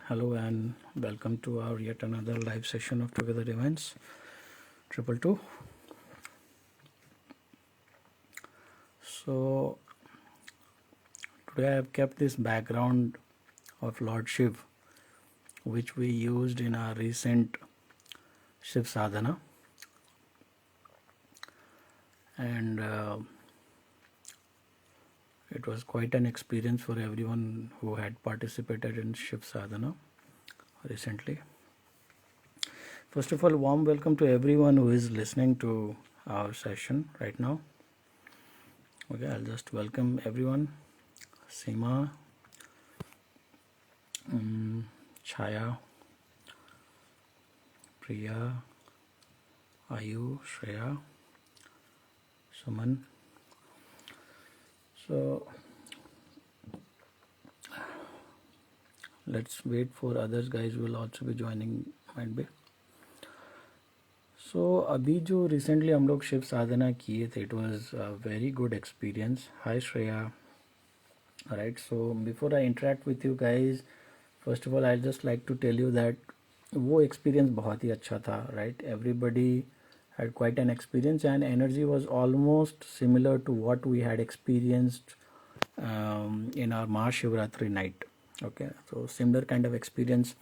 Hello and welcome to our yet another live session of Together Events 222. So today I have kept this background of Lord Shiv, which we used in our recent Shiv Sadhana, and it was quite an experience for everyone who had participated in Shiv Sadhana recently. First of all, warm welcome to everyone who is listening to our session right now. Okay, I'll just welcome everyone. Seema, Chaya, Priya, Ayu, Shreya, Suman. So let's wait for others guys who will also be joining, might be. So अभी जो recently हम लोग शिव साधना किए थे, it was a very good experience. Hi Shreya. Alright, so before I interact with you guys, first of all I'd just like to tell you that वो experience बहुत ही अच्छा था, right? Everybody had quite an experience and energy was almost similar to what we had experienced in our Mahashivratri night. Okay, so similar kind of experience.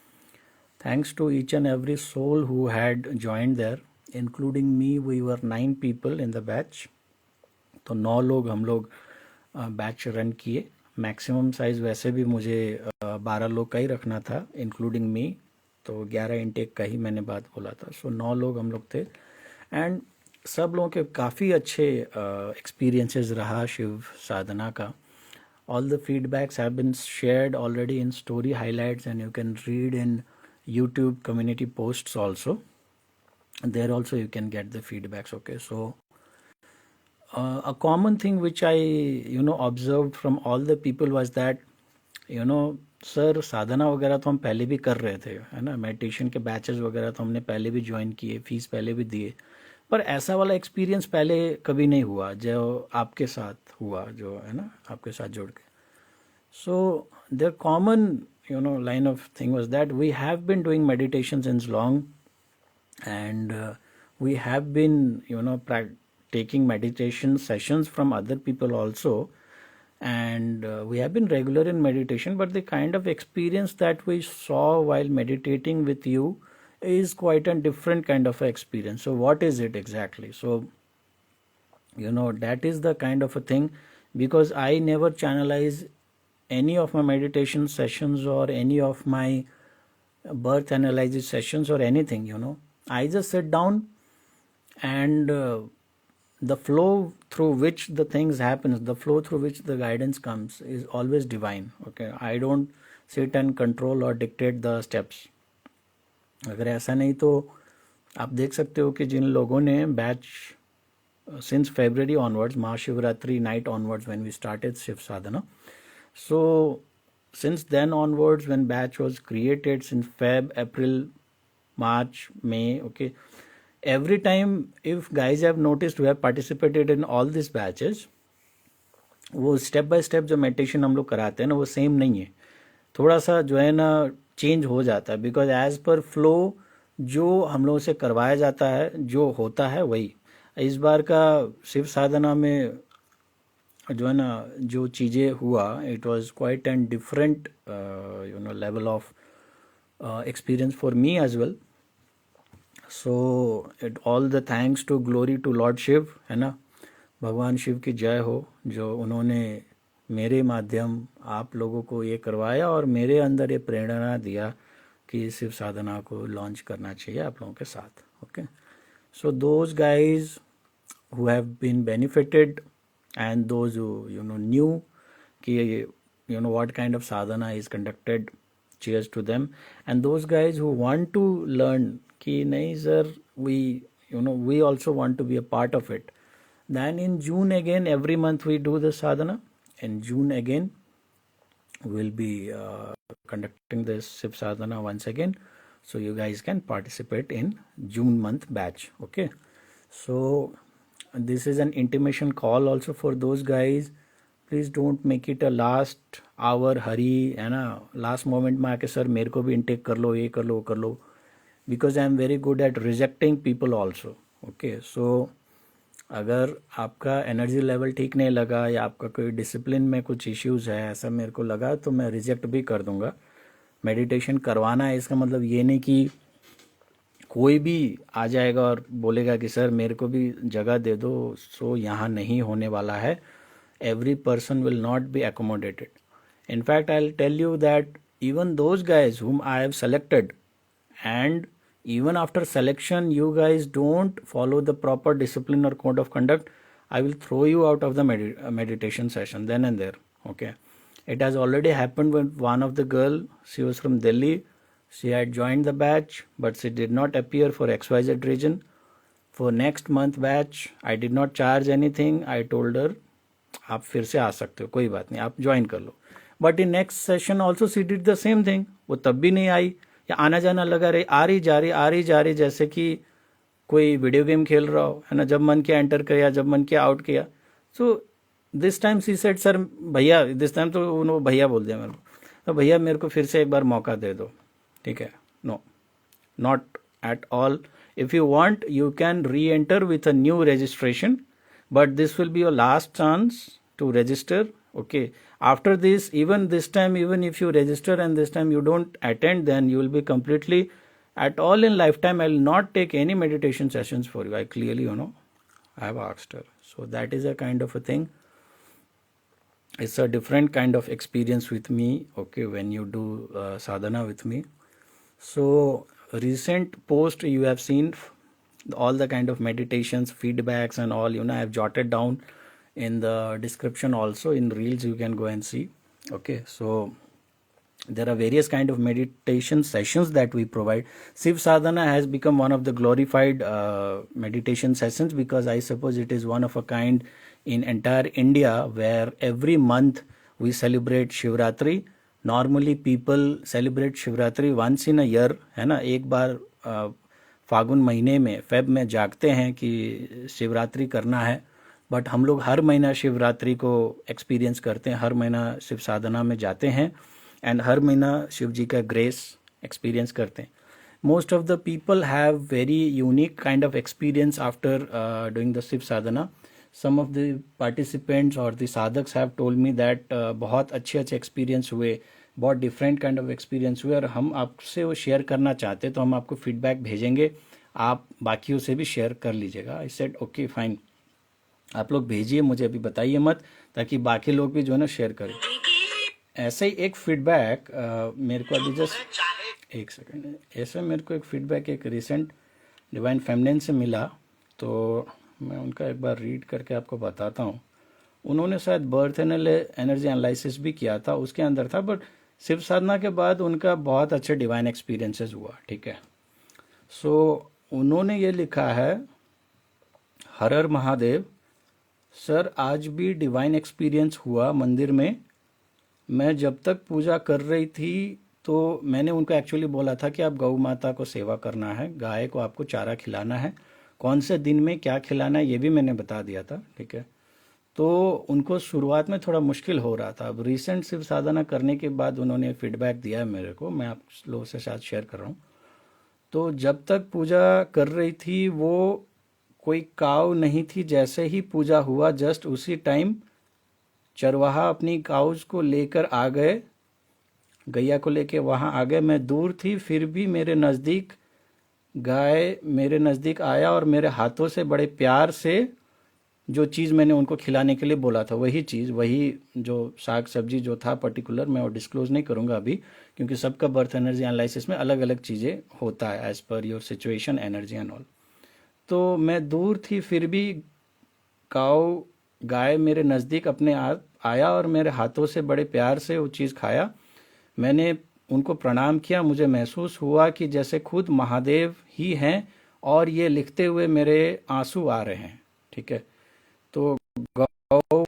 Thanks to each and every soul who had joined there, including me. We were 9 people in the batch. तो 9 लोग हम लोग batch run किए. Maximum size वैसे भी मुझे 12 लोग का ही रखना था, इंक्लूडिंग मी. तो 11 इनटेक का ही मैंने बात बोला था. सो 9 लोग हम लोग थे एंड सब लोगों के काफ़ी अच्छे एक्सपीरियंसेस रहा शिव साधना का. All the feedbacks have been shared already in story highlights and you can read in YouTube community posts also. There also you can get the feedbacks. Okay, so a common thing which I observed from all the people was that sir साधना वगैरह तो हम पहले भी कर रहे थे, है ना. मेडिटेशन के बैचेस वगैरह तो हमने पहले भी ज्वाइन किए, फीस पहले भी दिए, पर ऐसा वाला एक्सपीरियंस पहले कभी नहीं हुआ जो आपके साथ हुआ, जो है ना आपके साथ जुड़ के. So the common line of thing was that we have been doing meditation since long and we have been taking meditation sessions from other people also, and we have been regular in meditation, but the kind of experience that we saw while meditating with you is quite a different kind of experience. So what is it exactly? So that is the kind of a thing, because I never channelize any of my meditation sessions or any of my birth analysis sessions or anything. I just sit down and the flow through which the things happens, the flow through which the guidance comes is always divine. Okay, I don't sit and control or dictate the steps. अगर ऐसा नहीं तो आप देख सकते हो कि जिन लोगों ने batch since February onwards, Mahashivratri night onwards, when we started Shiv Sadhana. So since then onwards, when batch was created, since Feb, April, March, May, okay, every time if guys have noticed who have participated in all these batches, वो step by step जो meditation हम लोग कराते हैं ना, वो same नहीं है. थोड़ा सा जो है ना चेंज हो जाता है, बिकॉज एज पर फ्लो जो हम लोगों से करवाया जाता है, जो होता है वही. इस बार का शिव साधना में जो है ना जो चीज़ें हुआ, it was quite and different level of experience for me as well. So it all the thanks to glory to Lord Shiva, है ना. भगवान शिव की जय हो, जो उन्होंने मेरे माध्यम आप लोगों को ये करवाया और मेरे अंदर ये प्रेरणा दिया कि शिव साधना को लॉन्च करना चाहिए आप लोगों के साथ. Okay, so those guys who have been benefited and those who knew ki what kind of sadhana is conducted, cheers to them. And those guys who want to learn ki nahi sir, we also want to be a part of it, then in June again, every month we do the sadhana. In June again we'll be conducting this Shiv Sadhana once again, so you guys can participate in June month batch. Okay, so this is an intimation call also for those guys. Please don't make it a last hour hurry, है ना, last moment में आके sir मेरे को भी intake कर लो, ये कर लो, वो कर लो, because I am very good at rejecting people also. Okay, so अगर आपका एनर्जी लेवल ठीक नहीं लगा या आपका कोई डिसिप्लिन में कुछ इश्यूज है ऐसा मेरे को लगा तो मैं रिजेक्ट भी कर दूंगा। मेडिटेशन करवाना है इसका मतलब ये नहीं कि कोई भी आ जाएगा और बोलेगा कि सर मेरे को भी जगह दे दो, सो यहाँ नहीं होने वाला है। Every person will not be accommodated. In fact, I'll tell you that even those guys whom I have selected, and even after selection you guys don't follow the proper discipline or code of conduct, I will throw you out of the meditation session then and there. Okay, it has already happened with one of the girl. She was from Delhi. She had joined the batch but she did not appear for XYZ reason. For next month batch I did not charge anything. I told her आप फिर से आ सकते हो, कोई बात नहीं, आप join कर लो। But in next session also she did the same thing, वो तब भी नहीं आई या आना जाना लगा रही, आ रही जा रही, आ रही जा रही, जैसे कि कोई वीडियो गेम खेल रहा हो, है ना, जब मन किया एंटर किया, जब मन किया आउट किया। So this time she said sir भैया, दिस टाइम तो उन्होंने भैया बोल दिया मेरे को, तो भैया मेरे को फिर से एक बार मौका दे दो। ठीक है, no, not at all. If you want you can re enter with a new registration, but this will be your last chance to register. Okay, after this, even this time, even if you register and this time you don't attend, then you will be completely at all in lifetime. I will not take any meditation sessions for you. I clearly, I have asked her. So that is a kind of a thing. It's a different kind of experience with me. Okay, when you do sadhana with me. So recent post you have seen all the kind of meditations, feedbacks and all, I have jotted down in the description also. In reels you can go and see. Okay, so there are various kind of meditation sessions that we provide. Shiv sadhana has become one of the glorified meditation sessions, because I suppose it is one of a kind in entire India, where every month we celebrate Shivratri. Normally people celebrate Shivratri once in a year, है ना, एक बार फागुन महीने में, Feb में जागते हैं कि शिवरात्रि करना है। बट हम लोग हर महीना शिवरात्रि को एक्सपीरियंस करते हैं, हर महीना शिव साधना में जाते हैं एंड हर महीना शिव जी का ग्रेस एक्सपीरियंस करते हैं। Most of the people have very unique kind of experience after doing the Shiv sadhana. Some of the participants और the sadhaks have told me that बहुत अच्छे अच्छे एक्सपीरियंस हुए, बहुत डिफरेंट काइंड ऑफ एक्सपीरियंस हुए, और हम आपसे वो शेयर करना चाहते हैं, तो हम आपको फीडबैक भेजेंगे, आप बाकियों से भी शेयर कर लीजिएगा। आई सेड ओके फाइन, आप लोग भेजिए, मुझे अभी बताइए मत, ताकि बाकी लोग भी जो है ना शेयर करें। ऐसे ही एक फीडबैक मेरे को अभी जस्ट एक सेकेंड, ऐसे मेरे को एक फीडबैक एक रिसेंट डिवाइन फेमिनिन से मिला, तो मैं उनका एक बार रीड करके आपको बताता हूँ। उन्होंने शायद बर्थ एनर्जी एनालिसिस भी किया था, उसके अंदर था, बट शिव साधना के बाद उनका बहुत अच्छे डिवाइन एक्सपीरियंसेस हुआ। ठीक है, सो उन्होंने ये लिखा है, हर हर महादेव सर, आज भी डिवाइन एक्सपीरियंस हुआ मंदिर में। मैं जब तक पूजा कर रही थी तो मैंने उनको एक्चुअली बोला था कि आप गौ माता को सेवा करना है, गाय को आपको चारा खिलाना है, कौन से दिन में क्या खिलाना है ये भी मैंने बता दिया था। ठीक है, तो उनको शुरुआत में थोड़ा मुश्किल हो रहा था। अब रिसेंट शिव साधना करने के बाद उन्होंने फीडबैक दिया है मेरे को, मैं आप लोगों से साथ शेयर कर रहा हूँ। तो जब तक पूजा कर रही थी वो कोई काव नहीं थी, जैसे ही पूजा हुआ जस्ट उसी टाइम चरवाहा अपनी काउज को लेकर आ गए, गैया को लेके वहाँ आ गए। मैं दूर थी फिर भी मेरे नज़दीक गाय मेरे नज़दीक आया और मेरे हाथों से बड़े प्यार से जो चीज़ मैंने उनको खिलाने के लिए बोला था, वही चीज़, वही जो साग सब्जी जो था पर्टिकुलर, मैं वो डिस्क्लोज नहीं करूँगा अभी, क्योंकि सबका बर्थ एनर्जी एनालिसिस में अलग अलग चीज़ें होता है as per your situation energy and all. तो मैं दूर थी फिर भी गाय मेरे नज़दीक अपने आप आया और मेरे हाथों से बड़े प्यार से वो चीज़ खाया। मैंने उनको प्रणाम किया, मुझे महसूस हुआ कि जैसे खुद महादेव ही हैं, और ये लिखते हुए मेरे आंसू आ रहे हैं। ठीक है, तो गौ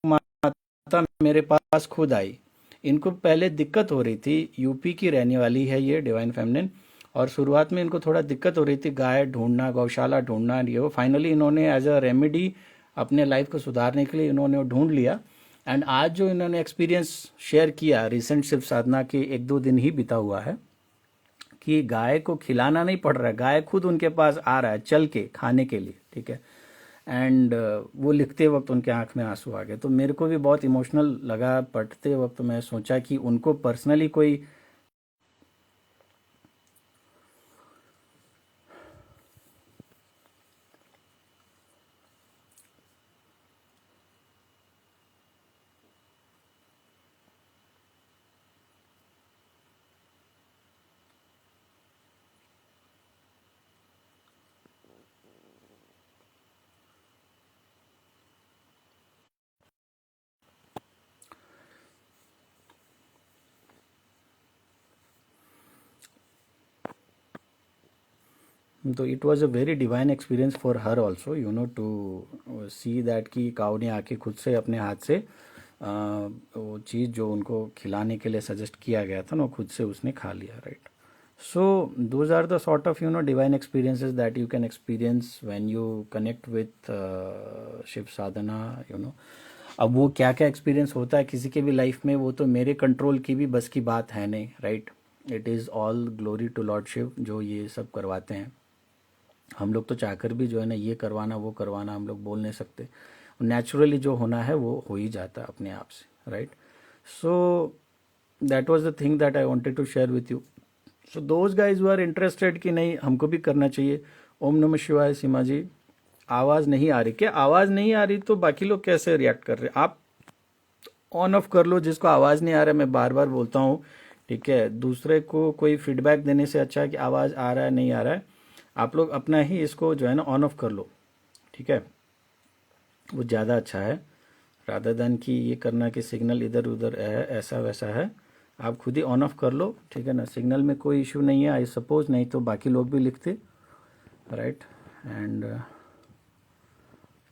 माता मेरे पास खुद आई। इनको पहले दिक्कत हो रही थी, यूपी की रहने वाली है ये डिवाइन फेमिनिन, और शुरुआत में इनको थोड़ा दिक्कत हो रही थी गाय ढूंढना, गौशाला ढूंढना, ये वो। फाइनली इन्होंने एज अ रेमेडी अपने लाइफ को सुधारने के लिए इन्होंने वो ढूंढ लिया, एंड आज जो इन्होंने एक्सपीरियंस शेयर किया, रिसेंट शिव साधना के 1-2 दिन ही बीता हुआ है, कि गाय को खिलाना नहीं पड़ रहा है, गाय खुद उनके पास आ रहा है चल के खाने के लिए, ठीक है। एंड वो लिखते वक्त उनके आंख में आंसू आ गए, तो मेरे को भी बहुत इमोशनल लगा पढ़ते वक्त। मैं सोचा कि उनको पर्सनली कोई तो it was a very divine experience for her also, you know, to see that कि काऊ ने आके खुद से अपने हाथ से वो चीज़ जो उनको खिलाने के लिए सजेस्ट किया गया था ना, वो खुद से उसने खा लिया, right. So those are the sort of, you know, divine experiences that you can experience when you connect with Shiva sadhana, you know. अब वो क्या क्या एक्सपीरियंस होता है किसी के भी लाइफ में, वो तो मेरे कंट्रोल की भी बस की बात है नहीं, right. It is all glory to Lord Shiva जो ये सब करवाते हैं। हम लोग तो चाहकर भी जो है ना ये करवाना वो करवाना हम लोग बोल नहीं सकते, नेचुरली जो होना है वो हो ही जाता है अपने आप से, right. So that was the thing that I wanted to share with you. So those guys who are interested कि नहीं हमको भी करना चाहिए। ओम नमः शिवाय। सीमा जी आवाज़ नहीं आ रही क्या? आवाज़ नहीं आ रही तो बाकी लोग कैसे रिएक्ट कर रहे हैं? आप ऑन ऑफ कर लो जिसको आवाज़ नहीं आ रहा है, मैं बार बार बोलता हूँ, ठीक है। दूसरे को कोई फीडबैक देने से अच्छा है कि आवाज़ आ रहा है नहीं आ रहा है, आप लोग अपना ही इसको जो है ना ऑन ऑफ कर लो, ठीक है। वो ज़्यादा अच्छा है रादर देन कि ये करना कि सिग्नल इधर उधर है ऐसा वैसा है। आप खुद ही ऑन ऑफ कर लो, ठीक है ना। सिग्नल में कोई इशू नहीं है आई सपोज, नहीं तो बाकी लोग भी लिखते, राइट। एंड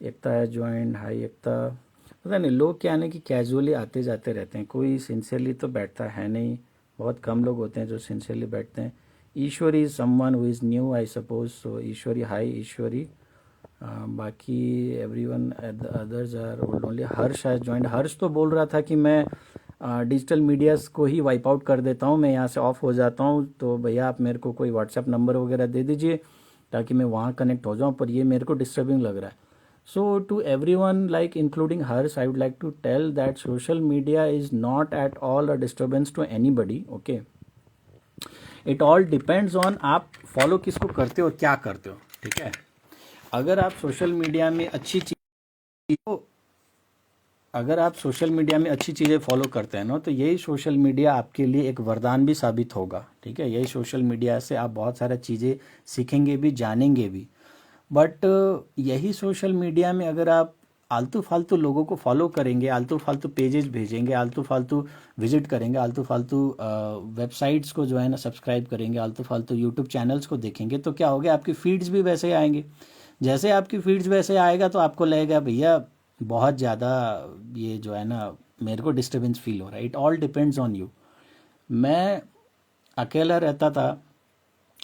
एकता है ज्वाइन, हाई एकता। पता नहीं लोग क्या है ना कि कैजुअली आते जाते रहते हैं, कोई सिंसियरली तो बैठता है नहीं, बहुत कम लोग होते हैं जो सिंसियरली बैठते हैं। Ishwari is someone who is new I suppose, so Ishwari hi Ishwari. बाकी everyone others are old only. Harsh has joined. Harsh तो बोल रहा था कि मैं डिजिटल मीडियाज़ को ही वाइप आउट कर देता हूँ, मैं यहाँ से ऑफ हो जाता हूँ, तो भैया आप मेरे को कोई व्हाट्सएप नंबर वगैरह दे दीजिए ताकि मैं वहाँ कनेक्ट हो जाऊँ, पर ये मेरे को डिस्टर्बिंग लग रहा है। So to everyone, like including hers, I would like to tell that social media is not at all a disturbance to anybody. Okay, it all depends on आप फॉलो किसको करते हो, क्या करते हो, ठीक है। अगर आप सोशल मीडिया में अच्छी चीज़, अगर आप सोशल मीडिया में अच्छी चीज़ें फॉलो करते हैं ना, तो यही सोशल मीडिया आपके लिए एक वरदान भी साबित होगा, ठीक है। यही सोशल मीडिया से आप बहुत सारी चीज़ें सीखेंगे भी, जानेंगे भी। बट यही सोशल मीडिया में अगर आप आलतू फालतू लोगों को फॉलो करेंगे, आलतू फालतू पेजेस भेजेंगे, आलतू फालतू विजिट करेंगे, आलतू फालतू वेबसाइट्स को जो है ना सब्सक्राइब करेंगे, आलतू फालतू यूट्यूब चैनल्स को देखेंगे, तो क्या होगा, आपकी फीड्स भी वैसे ही आएंगे। जैसे आपकी फीड्स वैसे आएगा तो आपको लगेगा भैया बहुत ज़्यादा ये जो है ना मेरे को डिस्टर्बेंस फील हो रहा है। It all depends on you. मैं अकेला रहता था,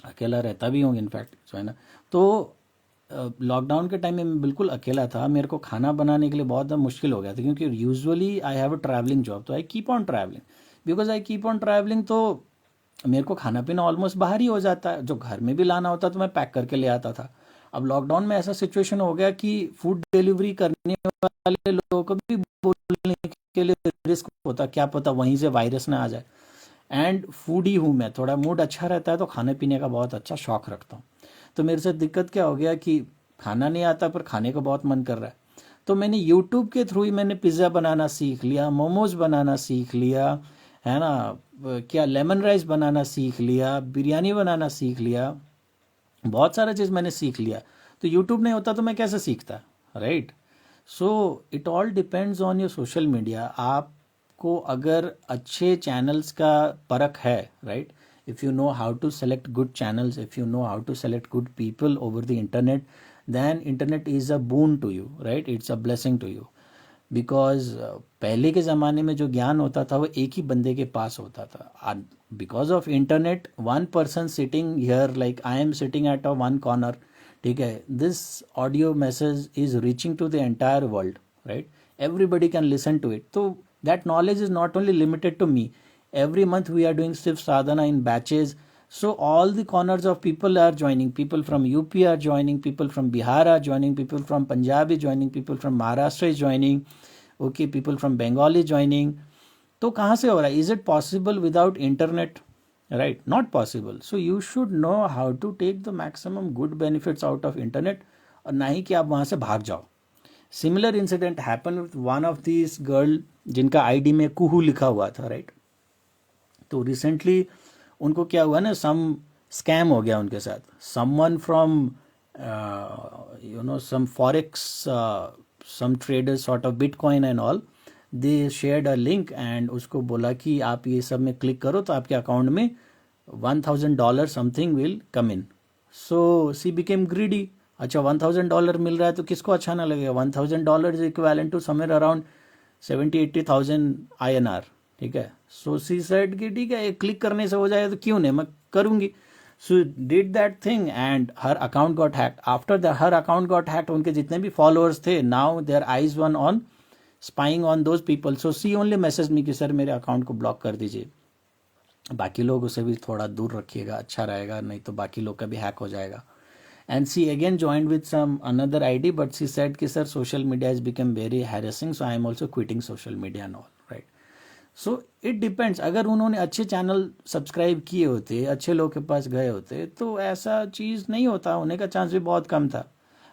अकेला रहता भी हूँ इनफैक्ट जो है ना, तो लॉकडाउन के टाइम में मैं बिल्कुल अकेला था, मेरे को खाना बनाने के लिए बहुत मुश्किल हो गया था, क्योंकि usually I have a travelling job, तो I keep on travelling. Because I keep on travelling तो मेरे को खाना पीना ऑलमोस्ट बाहर ही हो जाता है, जो घर में भी लाना होता तो मैं पैक करके ले आता था। अब लॉकडाउन में ऐसा सिचुएशन हो गया कि फूड डिलीवरी करने वाले लोगों को भी बोलने के लिए रिस्क होता, क्या पता वहीं से वायरस ना आ जाए। एंड फूडी हूँ मैं, थोड़ा मूड अच्छा रहता है तो खाने पीने का बहुत अच्छा शौक रखता हूँ। तो मेरे साथ दिक्कत क्या हो गया कि खाना नहीं आता पर खाने का बहुत मन कर रहा है, तो मैंने यूट्यूब के थ्रू ही मैंने पिज़्ज़ा बनाना सीख लिया, मोमोज बनाना सीख लिया, है ना, क्या लेमन राइस बनाना सीख लिया, बिरयानी बनाना सीख लिया, बहुत सारा चीज़ मैंने सीख लिया। तो यूट्यूब नहीं होता तो मैं कैसे सीखता, right. So it all depends on your social media. आपको अगर अच्छे चैनल्स का परख है, right, if you know how to select good channels, if you know how to select good people over the internet, then internet is a boon to you, right, it's a blessing to you। Because पहले के ज़माने में जो ज्ञान होता था वो एक ही बंदे के पास होता था। Because of internet one person sitting here, like I am sitting at a one corner, ठीक है, this audio message is reaching to the entire world, right. everybody can listen to it. So that knowledge is not only limited to me. Every month we are doing Shiv Sadhana in batches. So all the corners of people are joining. People from UP are joining. People from Bihar are joining. People from Punjab is joining. People from Maharashtra is joining. Okay, people from Bengal is joining. तो कहाँ से हो रहा है? Is it possible without internet? Right, not possible. So you should know how to take the maximum good benefits out of internet, और ना ही कि आप वहाँ से भाग जाओ. Similar incident happened with one of these girl जिनका आईडी में कुहू लिखा हुआ था, राइट. तो रिसेंटली उनको क्या हुआ ना, सम स्कैम हो गया उनके साथ. Someone from some forex, some traders sort of Bitcoin and all, they shared a link and उसको बोला कि आप ये सब में क्लिक करो तो आपके अकाउंट में $1,000 something will come in. So C became greedy. अच्छा, $1,000 मिल रहा है तो किसको अच्छा ना लगेगा. $1,000 is equivalent to somewhere around 70-80,000 INR. ठीक है. सो सी सेड कि ठीक है, ये क्लिक करने से हो जाए तो क्यों नहीं, मैं करूंगी. So did that thing and her account got hacked. After the her account got hacked, उनके जितने भी फॉलोअर्स थे, now their eyes one on spying on those people. So she only message me कि सर मेरे account को block कर दीजिए, बाकी लोग उसे भी थोड़ा दूर रखिएगा, अच्छा रहेगा, नहीं तो बाकी लोग का भी हैक हो जाएगा. And she again joined with some another ID, but she said कि sir social media has become very harassing, so I am also quitting social media and all, right. So it depends. अगर उन्होंने अच्छे channel subscribe किए होते, अच्छे लोग के पास गए होते, तो ऐसा चीज़ नहीं होता, होने का चांस भी बहुत कम था.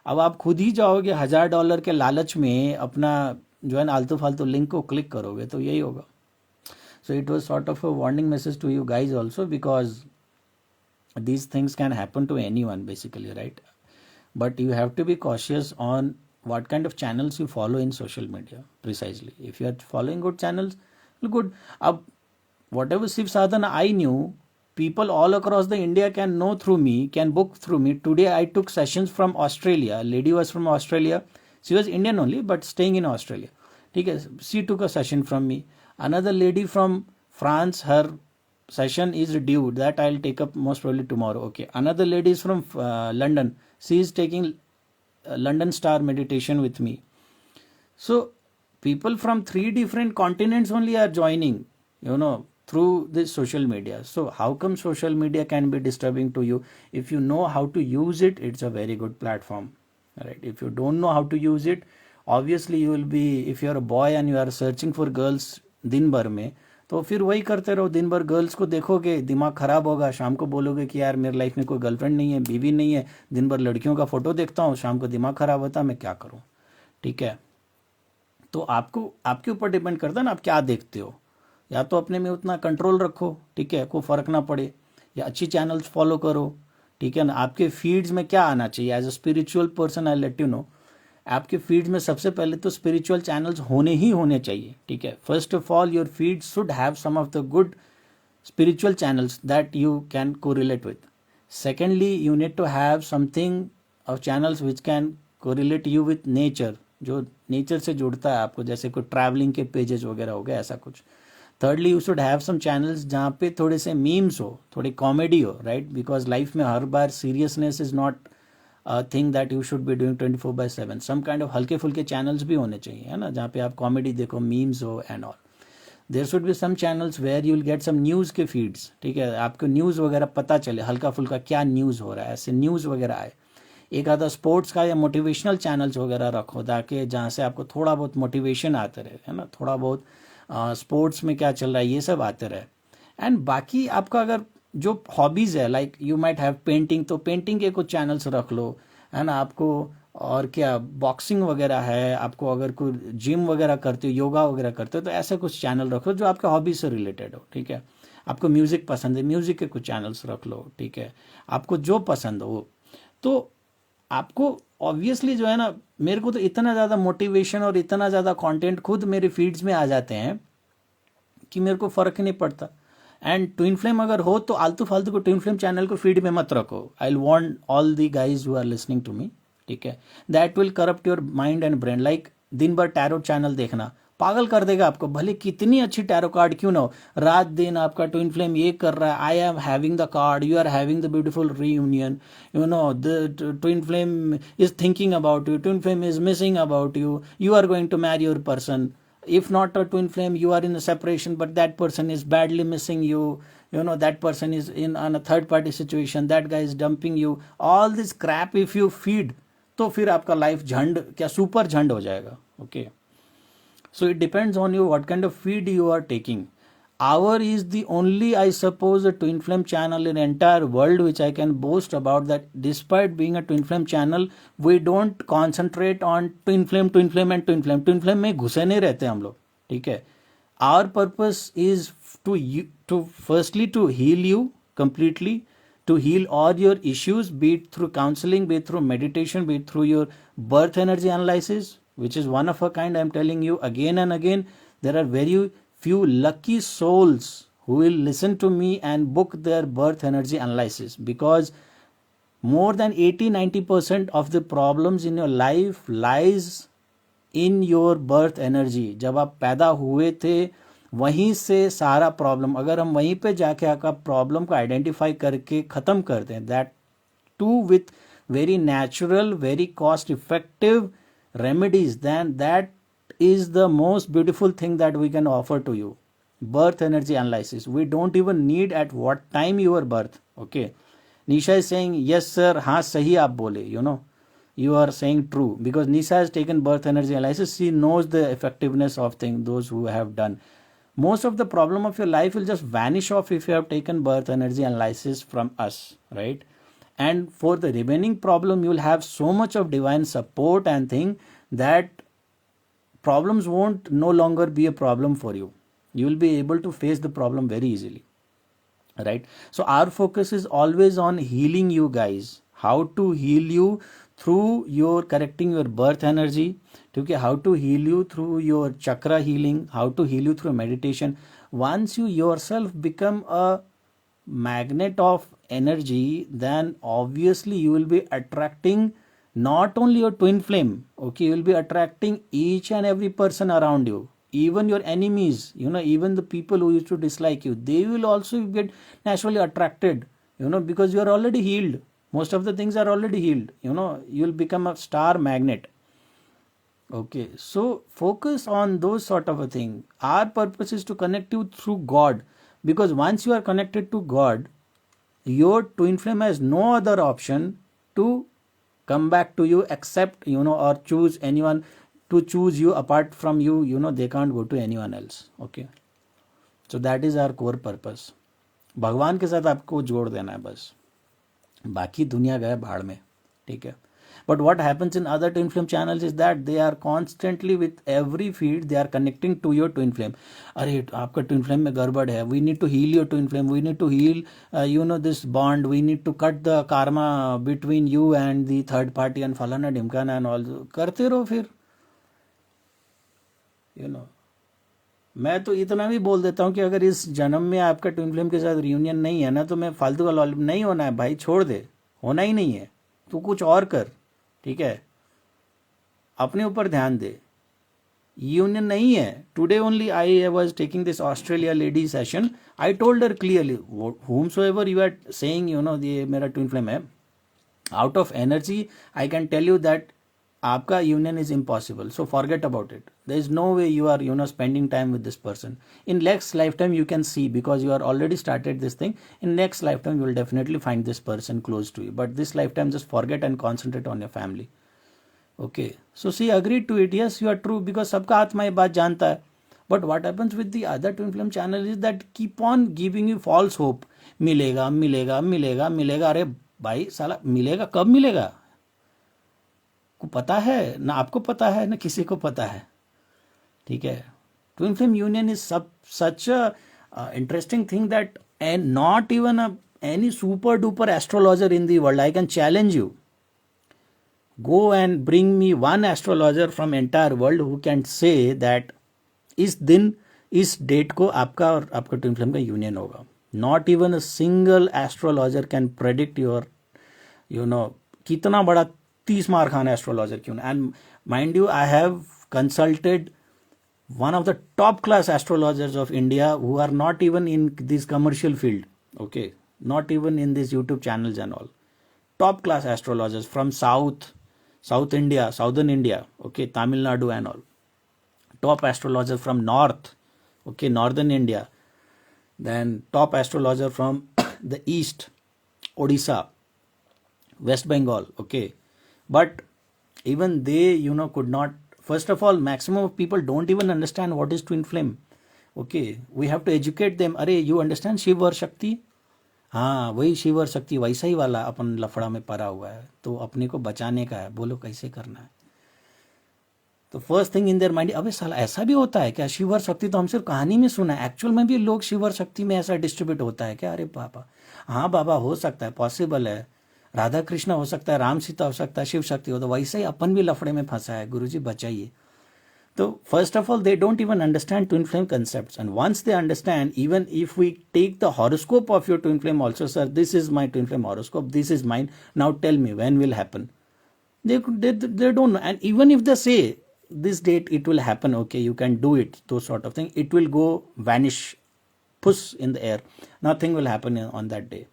अब आप खुद ही जाओगे $1,000 के लालच में, अपना जो है ना आलतू फालतू लिंक को क्लिक करोगे, तो यही होगा. So it was sort of a warning message to you guys also, because these things can happen to anyone basically, right. But you have to be cautious on what kind of channels you follow in social media. Precisely, if you are following good channels, good. Whatever Shiv Sadhana I knew, people all across the India can know through me, can book through me. Today I took sessions from Australia. A lady was from Australia. She was Indian only but staying in Australia. Okay, she took a session from me. Another lady from France, her session is due, that I'll take up most probably tomorrow. Okay, another lady is from London. She is taking London Star meditation with me. So people from 3 different continents only are joining, through this social media. So how come social media can be disturbing to you? If you know how to use it, it's a very good platform, right. If you don't know how to use it, obviously you will be, if you are a boy and you are searching for girls दिन भर में, तो फिर वही करते रहो. दिन भर गर्ल्स को देखोगे, दिमाग खराब होगा. शाम को बोलोगे कि यार मेरी लाइफ में कोई गर्लफ्रेंड नहीं है, बीवी नहीं है, दिन भर लड़कियों का फोटो देखता हूँ, शाम को दिमाग खराब होता है, मैं क्या करूँ. ठीक है. तो आपको, आपके ऊपर डिपेंड करता है ना आप क्या देखते हो. या तो अपने में उतना कंट्रोल रखो, ठीक है, कोई फर्क ना पड़े, या अच्छी चैनल्स फॉलो करो. ठीक है ना. आपके फीड्स में क्या आना चाहिए. As a spiritual person I let you know, आपके फीड में सबसे पहले तो स्पिरिचुअल चैनल्स होने ही होने चाहिए. ठीक है. First of all your feed should have some of the good spiritual channels that you can correlate with. Secondly you need to have something of channels which can correlate you with nature, जो nature से जुड़ता है आपको, जैसे कोई travelling के pages वगैरह हो गए, ऐसा कुछ. thirdly you should have some channels जहाँ पे थोड़े से मीम्स हो, थोड़ी कॉमेडी हो, राइट. बिकॉज लाइफ में हर बार seriousness is not thing that you should be doing 24/7. Some kind of हल्के फुल्के चैनल्स भी होने चाहिए, है ना, जहाँ पे आप कॉमेडी देखो, मीम्स हो and all. There should be some channels where you will get some news के फीड्स. ठीक है. आपको न्यूज़ वगैरह पता चले, हल्का फुल्का क्या न्यूज़ हो रहा है, ऐसे न्यूज़ वगैरह आए. एक आधा स्पोर्ट्स का या मोटिवेशनल चैनल्स वगैरह रखो, ताकि जहाँ से आपको थोड़ा बहुत मोटिवेशन आते रहे, है ना, थोड़ा बहुत स्पोर्ट्स में क्या चल रहा है ये सब आते रहे. एंड बाकी आपका अगर जो हॉबीज़ है, like you might have painting, तो पेंटिंग के कुछ चैनल्स रख लो, है ना. आपको और क्या बॉक्सिंग वगैरह है, आपको अगर कोई जिम वगैरह करते हो, योगा वगैरह करते हो, तो ऐसे कुछ चैनल रखो जो आपके हॉबी से रिलेटेड हो. ठीक है. आपको म्यूज़िक पसंद है, म्यूज़िक के कुछ चैनल्स रख लो. ठीक है. आपको जो पसंद हो वो. तो आपको ऑब्वियसली जो है ना, मेरे को तो इतना ज़्यादा मोटिवेशन और इतना ज़्यादा कंटेंट खुद मेरे फीड्स में आ जाते हैं कि मेरे को फ़र्क नहीं पड़ता. एंड ट्विन फ्लेम अगर हो तो आलतू फालतू को ट्विन फ्लेम चैनल को फीड में मत रखो. I will want all the guys who are listening to me. ठीक है. That will corrupt your mind and brain. Like दिन भर टैरोट चैनल देखना, पागल कर देगा आपको, भले कितनी अच्छी टैरो कार्ड क्यों ना हो। रात दिन आपका ट्विन फ्लेम ये कर रहा है, I am having the card, you are having the beautiful reunion, you know the twin flame is thinking about you, twin flame is missing about you, you are going to marry your person. If not a twin flame, you are in a separation, but that person is badly missing you, you know, that person is in on a third party situation, that guy is dumping you. All this crap if you feed, तो फिर आपका life झंड क्या super झंड हो जाएगा. Okay, so it depends on you what kind of feed you are taking. Our is the only, I suppose, a twin flame channel in entire world which I can boast about, that despite being a twin flame channel, we don't concentrate on twin flame and twin flame. Twin flame में घुसे नहीं रहते हम लोग, ठीक है. Our purpose is to firstly to heal you completely, to heal all your issues, be it through counseling, be it through meditation, be it through your birth energy analysis, which is one of a kind. I am telling you again and again, there are very few lucky souls who will listen to me and book their birth energy analysis, because more than 80-90% of the problems in your life lies in your birth energy. जब आप पैदा हुए थे वहीं से सारा problem, अगर हम वहीं पे जाके आपका प्रॉब्लम को आइडेंटिफाई करके ख़त्म कर दें, that too with very natural, very cost effective remedies, then that is the most beautiful thing that we can offer to you. Birth energy analysis, we don't even need at what time you were birth. Okay, Nisha is saying yes sir, हाँ सही आप बोले, you know, you are saying true, because Nisha has taken birth energy analysis, she knows the effectiveness of things, those who have done. Most of the problem of your life will just vanish off if you have taken birth energy analysis from us, right? And for the remaining problem, you will have so much of divine support and thing that problems won't no longer be a problem for you. You will be able to face the problem very easily, right? So our focus is always on healing you guys. How to heal you through your correcting your birth energy, okay? How to heal you through your chakra healing, how to heal you through meditation. Once you yourself become a magnet of energy, then obviously you will be attracting not only your twin flame, okay, you will be attracting each and every person around you, even your enemies, you know, even the people who used to dislike you, they will also get naturally attracted, you know, because you are already healed. Most of the things are already healed, you know, you will become a star magnet. Okay, so focus on those sort of a thing. Our purpose is to connect you through God, because once you are connected to God, your twin flame has no other option to come back to you except, you know, or choose anyone to choose you apart from you, you know, they can't go to anyone else. Okay, so that is our core purpose. भगवान के साथ आपको जोड़ देना है बस, बाकी दुनिया गया भाड़ में, ठीक है. But what happens in other twin flame channels is that they are constantly with every feed they are connecting to your twin flame. अरे आपका twin flame में गड़बड़ है, we need to heal your twin flame, we need to heal you know this bond, we need to cut the karma between you and the third party and फलाना ढिमकाना and all. करते रहो फिर, you know. मैं तो इतना भी बोल देता हूँ कि अगर इस जन्म में आपका ट्विन फ्लेम के साथ रियूनियन नहीं है ना, तो मैं फालतू का लॉलीपॉप नहीं होना है भाई, छोड़ दे, होना ही नहीं है, तू कुछ और कर, ठीक है, अपने ऊपर ध्यान दे. यूनियन नहीं है. Today only I was taking this Australia lady session, I told her clearly, whomsoever you are saying, you know, ये मेरा ट्विन फ्लेम है, out of energy I can tell you that आपका union is impossible, so forget about it. There is no way you are, you know, spending time with this person. In next life time you can see, because you are already started this thing. In next life time you will definitely find this person close to you, but this life time just forget and concentrate on your family. Okay, so she agreed to it, yes you are true, because सबका आत्मा ये बात जानता है. But what happens with the other twin flame channel is that keep on giving you false hope. मिलेगा मिलेगा मिलेगा मिलेगा. अरे भाई साला, मिलेगा कब मिलेगा? को पता है ना, आपको पता है ना, किसी को पता है, ठीक है. Twin flame union is such a interesting thing that and not even any super duper astrologer in the world, I can challenge you, go and bring me one astrologer from entire world who can say that इस दिन इस date को आपका और आपका twin flame का union होगा. Not even a single astrologer can predict your, you know, कितना बड़ा 30 मार खाना एस्ट्रोलॉजर क्यों ना. And mind you, I have consulted one of the top class astrologers of India who are not even in this commercial field, okay, not even in these YouTube channels and all. Top class astrologers from South India, Southern India, okay, Tamil Nadu and all. Top astrologer from North, okay, Northern India. Then top astrologer from the East, Odisha, West Bengal, okay. But even they, could not. First of all, maximum of people don't even understand what is twin flame. Okay, we have to educate them. अरे you understand Shiv और शक्ति? हाँ, वही शिव और शक्ति वैसा ही वाला अपन लफड़ा में पड़ा हुआ है, तो अपने को बचाने का है, बोलो कैसे करना है. तो first thing in their mind, अबे साला ऐसा भी होता है क्या? शिव और शक्ति तो हम सिर्फ कहानी में सुना है, एक्चुअल में भी लोग शिव और शक्ति में ऐसा डिस्ट्रीब्यूट होता है क्या? अरे बाबा, हाँ बाबा, हो सकता है, पॉसिबल है. राधा कृष्ण हो सकता है, राम सीता हो सकता है, शिव शक्ति हो, तो वैसे ही अपन भी लफड़े में फंसा है. गुरुजी बचाइए. So first of all, they don't even understand twin flame concepts, and once they understand, even if we take the horoscope of your twin flame also, sir, this is my twin flame horoscope, this is mine, now tell me when will happen. They don't know. And even if they say this date it will happen, okay, you can do it, those sort of thing, it will go vanish, push in the air, nothing will happen on that day.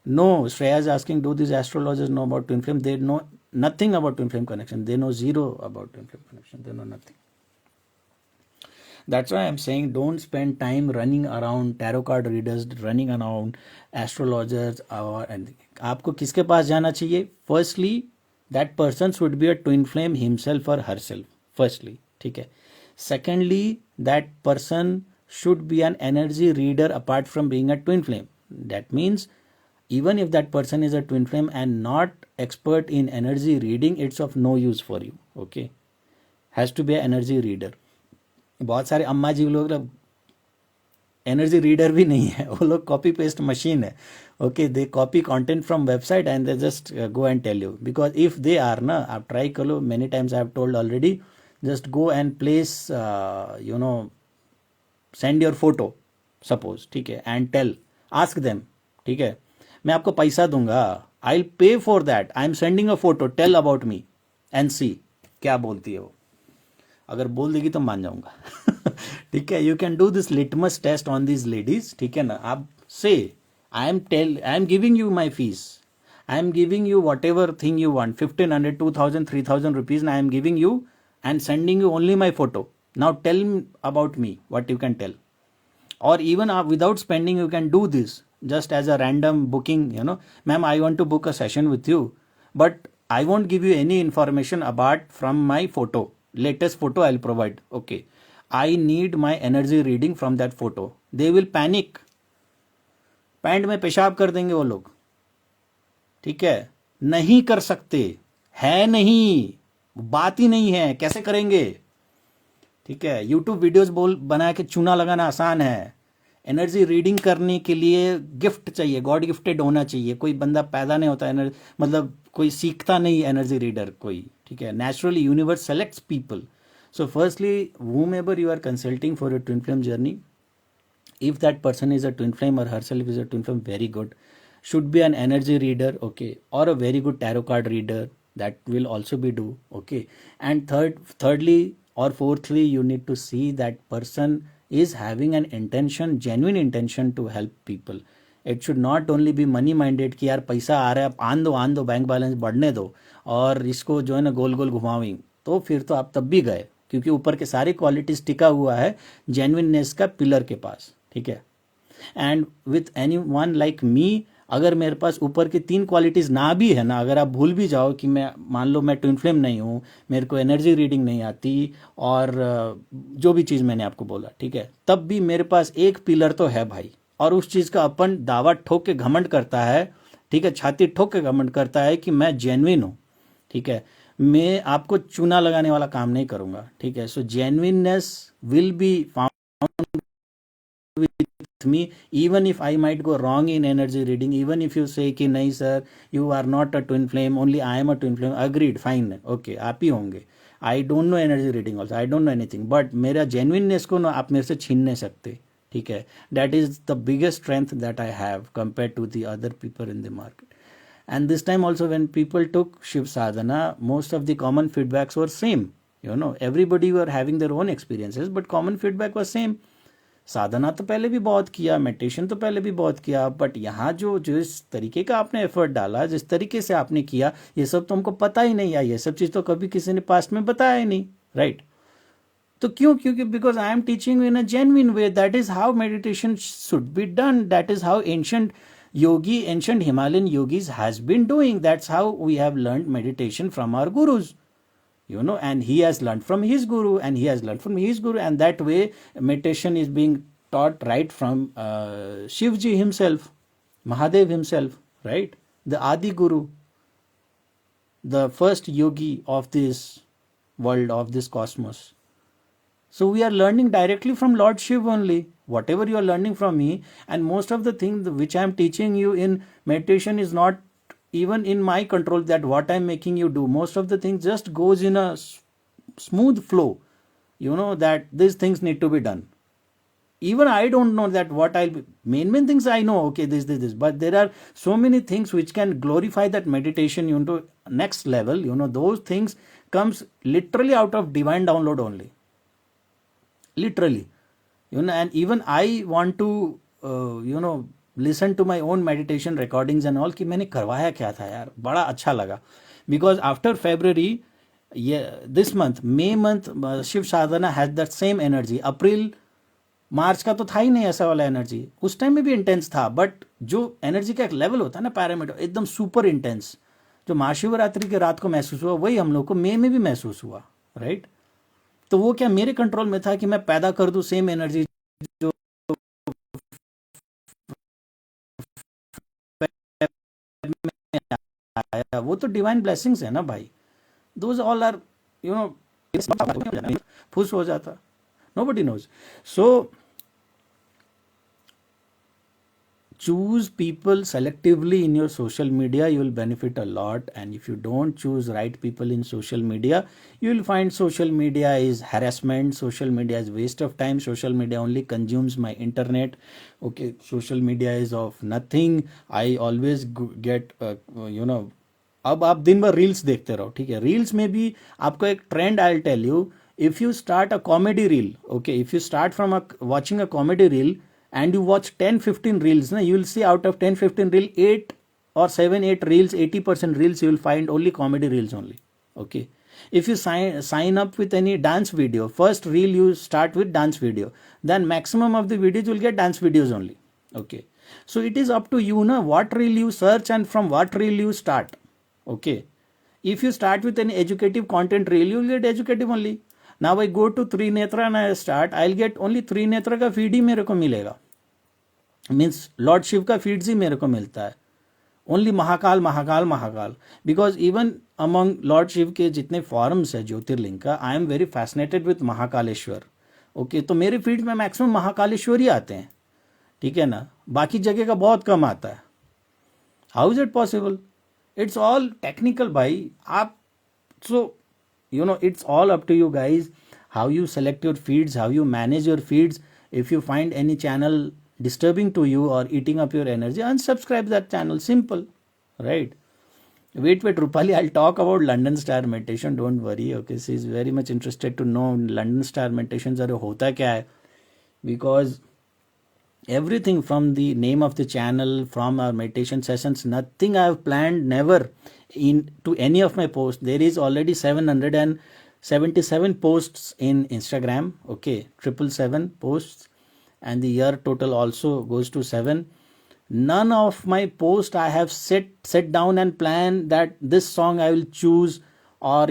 No, Shreya is asking, do these astrologers know about twin flame? They know nothing about twin flame connection. They know zero about twin flame connection. They know nothing. That's why I'm saying don't spend time running around tarot card readers, running around astrologers or anything. आपको किसके पास जाना चाहिए? Firstly, that person should be a twin flame himself or herself. Firstly, ठीक है. Secondly, that person should be an energy reader apart from being a twin flame. That means even if that person is a twin flame and not expert in energy reading, it's of no use for you. Okay, has to be an energy reader. बहुत सारे अम्मा जी लोग energy reader भी नहीं है, वो लोग copy paste machine है. Okay, they copy content from website and they just go and tell you. Because if they are ना, आप ट्राई कर लो, many times I have told already, just go and place send your photo suppose, ठीक है, and tell, ask them, ठीक है, मैं आपको पैसा दूंगा, I will pay for that, I am sending a photo, tell about me and see क्या बोलती है वो. अगर बोल देगी तो मान जाऊंगा. ठीक है, you can do this litmus test on this ladies, ठीक है ना. आप से I am giving you my fees, I am giving you whatever thing you want, 1500, 2000, 3000 rupees, I am giving you and sending you only my photo. Now tell me about me, what you can tell. Or even without spending, you can do this just as a random booking, ma'am, I want to book a session with you, but I won't give you any information apart from my photo. Latest photo I'll provide. Okay, I need my energy reading from that photo. They will panic. Pant में पेशाब कर देंगे वो लोग. ठीक है, नहीं कर सकते, है नहीं, बात ही नहीं है, कैसे करेंगे. ठीक है, यूट्यूब वीडियोस बना के चूना लगाना आसान है. एनर्जी रीडिंग करने के लिए गिफ्ट चाहिए, गॉड गिफ्टेड होना चाहिए. कोई बंदा पैदा नहीं होता मतलब कोई सीखता नहीं एनर्जी रीडर कोई. ठीक है, naturally universe selects people. So firstly, whomever you are consulting for a twin flame journey, if that person is a twin flame or herself is a twin flame, very good, should be an energy reader, okay, or a very good tarot card reader, that will also be do. Okay, and thirdly or fourthly, you need to see that person is having an intention, genuine intention to help people. It should not only be money minded कि यार पैसा आ रहा है, आन दो bank balance बढ़ने दो और इसको जो है ना गोल गोल घुमावी, तो फिर तो आप तब भी गए, क्योंकि ऊपर के सारी क्वालिटीज टिका हुआ है जेन्युइननेस का पिलर के पास. ठीक है, and with any one like me, अगर मेरे पास ऊपर की 3 क्वालिटीज़ ना भी है ना, अगर आप भूल भी जाओ कि मैं, मान लो मैं ट्विन फ्लेम नहीं हूँ, मेरे को एनर्जी रीडिंग नहीं आती और जो भी चीज़ मैंने आपको बोला, ठीक है, तब भी मेरे पास एक पिलर तो है भाई, और उस चीज़ का अपन दावा ठोक के घमंड करता है. ठीक है, छाती ठोक के घमंड करता है कि मैं जेन्युइन हूँ. ठीक है, मैं आपको चूना लगाने वाला काम नहीं करूँगा. ठीक है, so genuineness will be found with me, even if I might go wrong in energy reading, even if you say कि नहीं sir, you are not a twin flame, only I am a twin flame, agreed, fine, okay, आप ही होंगे. I don't know energy reading also, I don't know anything, but मेरा genuineness को ना आप मेरे से छीन नहीं सकते. ठीक है, that is the biggest strength that I have compared to the other people in the market. And this time also when people took Shiv Sadhana, most of the common feedbacks were same. everybody were having their own experiences, but common feedback was same. साधना तो पहले भी बहुत किया, meditation तो पहले भी बहुत किया, बट यहाँ जो जिस तरीके का आपने एफर्ट डाला, जिस तरीके से आपने किया, ये सब तो हमको पता ही नहीं, या ये सब चीज़ तो कभी किसी ने पास्ट में बताया ही नहीं, राइट? तो क्यों? क्योंकि because I am teaching in a genuine way. That is how meditation should be done. That is how ancient yogi, ancient Himalayan yogis has been doing. That's how we have learned meditation from our gurus. And he has learned from his guru, and he has learned from his guru, and that way meditation is being taught right from Shivji himself, Mahadev himself, right? The Adi Guru, the first yogi of this world, of this cosmos. So we are learning directly from Lord Shiv only. Whatever you are learning from me, and most of the things which I am teaching you in meditation is not even in my control, that what I am making you do. Most of the things just goes in a smooth flow. That these things need to be done. Even I don't know that what I'll be. Main things I know, okay, this. But there are so many things which can glorify that meditation into next level. Those things comes literally out of divine download only. Literally. And even I want to listen to my own meditation recordings and all, कि मैंने करवाया क्या था यार, बड़ा अच्छा लगा. Because after February, this month, May month, Shiv Sadhana has that same energy. अप्रैल मार्च का तो था ही नहीं ऐसा वाला एनर्जी. उस टाइम में भी इंटेंस था, बट जो एनर्जी का एक लेवल होता है ना पैरामीटर, एकदम सुपर इंटेंस, जो महाशिवरात्रि के रात को महसूस हुआ, वही हम लोग को मई में भी महसूस हुआ, राइट? तो वो क्या मेरे कंट्रोल में था कि मैं पैदा कर दूं सेम एनर्जी जो आया? वो तो डिवाइन ब्लेसिंग्स है ना भाई. दोज ऑल आर फुस हो जाता. Nobody knows. So choose people selectively in your social media, you will benefit a lot. And if you don't choose right people in social media, you will find social media is harassment, social media is waste of time, social media only consumes my internet. Okay, social media is of nothing. I always get अब आप दिन भर reels देखते रहो, ठीक है? Reels में भी आपको एक trend I will tell you. If you start a comedy reel, okay, if you start from watching a comedy reel and you watch 10-15 reels, you will see out of 10-15 reel, 8 or 7-8 reels, 80% reels, you will find only comedy reels only. Okay, if you sign up with any dance video, first reel you start with dance video, then maximum of the videos you will get dance videos only. Okay, so it is up to you now what reel you search and from what reel you start. Okay, if you start with an educative content reel, you will get educative only. Now I go to Trinetra and I start, I'll get only Trinetra का feed ही मेरे को मिलेगा. Means Lord Shiv का feeds ही मेरे को मिलता है. Only Mahakal Mahakal Mahakal. Because even among lord Shiva के जितने फॉर्म्स है ज्योतिर्लिंग का, I am very fascinated with Mahakaleshwar. Okay, तो मेरे फीड में मैक्सिमम महाकालेश्वर ही आते हैं, ठीक है ना? बाकी जगह का बहुत कम आता है. How is it possible? It's all technical भाई. आप सो it's all up to you guys, how you select your feeds, how you manage your feeds. If you find any channel disturbing to you or eating up your energy, unsubscribe that channel. Simple, right? Wait, Rupali, I'll talk about London Star Meditation, don't worry. Okay, she is very much interested to know London Star Meditations are hota kya hai, because everything from the name of the channel, from our meditation sessions, nothing I have planned, never into any of my posts. There is already 777 posts in Instagram. Okay, 777 posts, and the year total also goes to 7. None of my posts I have set down and planned that this song I will choose, or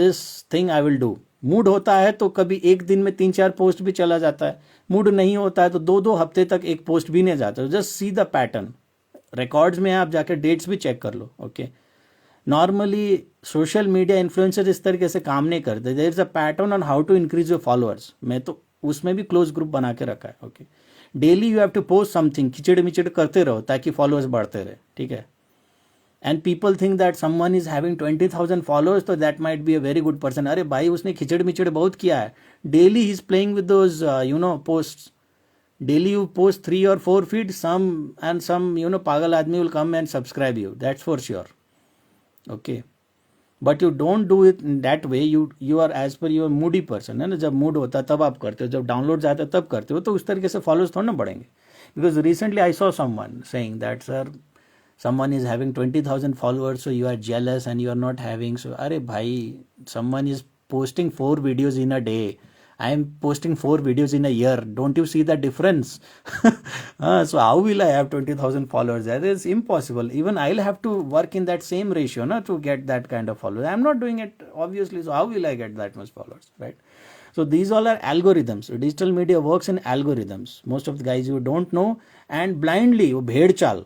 this thing I will do. Mood होता है तो कभी एक दिन में 3-4 post भी चला जाता है. मूड नहीं होता है तो 2-2 हफ्ते तक एक पोस्ट भी नहीं जाता. Just see the pattern. Records में आप जाकर डेट्स भी चेक कर लो. Okay, normally social media influencer इस तरीके से काम नहीं करते. There is a pattern on how to increase your followers. मैं तो उसमें भी क्लोज ग्रुप बना के रखा है. Okay, daily you have to post something, खिचड़ मिचड़ करते रहो ताकि फॉलोअर्स बढ़ते रहे, ठीक है? And people think that someone is having 20,000 followers, तो that might be a very good person. अरे भाई, उसने खिचड़ मिचड़ बहुत किया है. Daily he is playing with those post. Daily you post 3 or 4 feeds, some पागल आदमी will come and subscribe you. That's for sure. Okay, but you don't do it in that way, you are as per your moody person है ना, जब mood होता है तब आप करते हो, जब डाउनलोड जाता है तब करते हो, तो उस तरीके से फॉलोअर्स थोड़ा ना बढ़ेंगे. Because recently I saw someone saying that sir someone is having 20,000 followers, so you are jealous and you are not having. So अरे भाई, someone is posting 4 videos in a day, I am posting 4 videos in a year, don't you see the difference? So how will I have 20,000 followers? That is impossible. Even I'll have to work in that same ratio na, to get that kind of followers. I'm not doing it obviously, so how will I get that much followers, right? So these all are algorithms. Digital media works in algorithms. Most of the guys you don't know, and blindly वो भेड़ चाल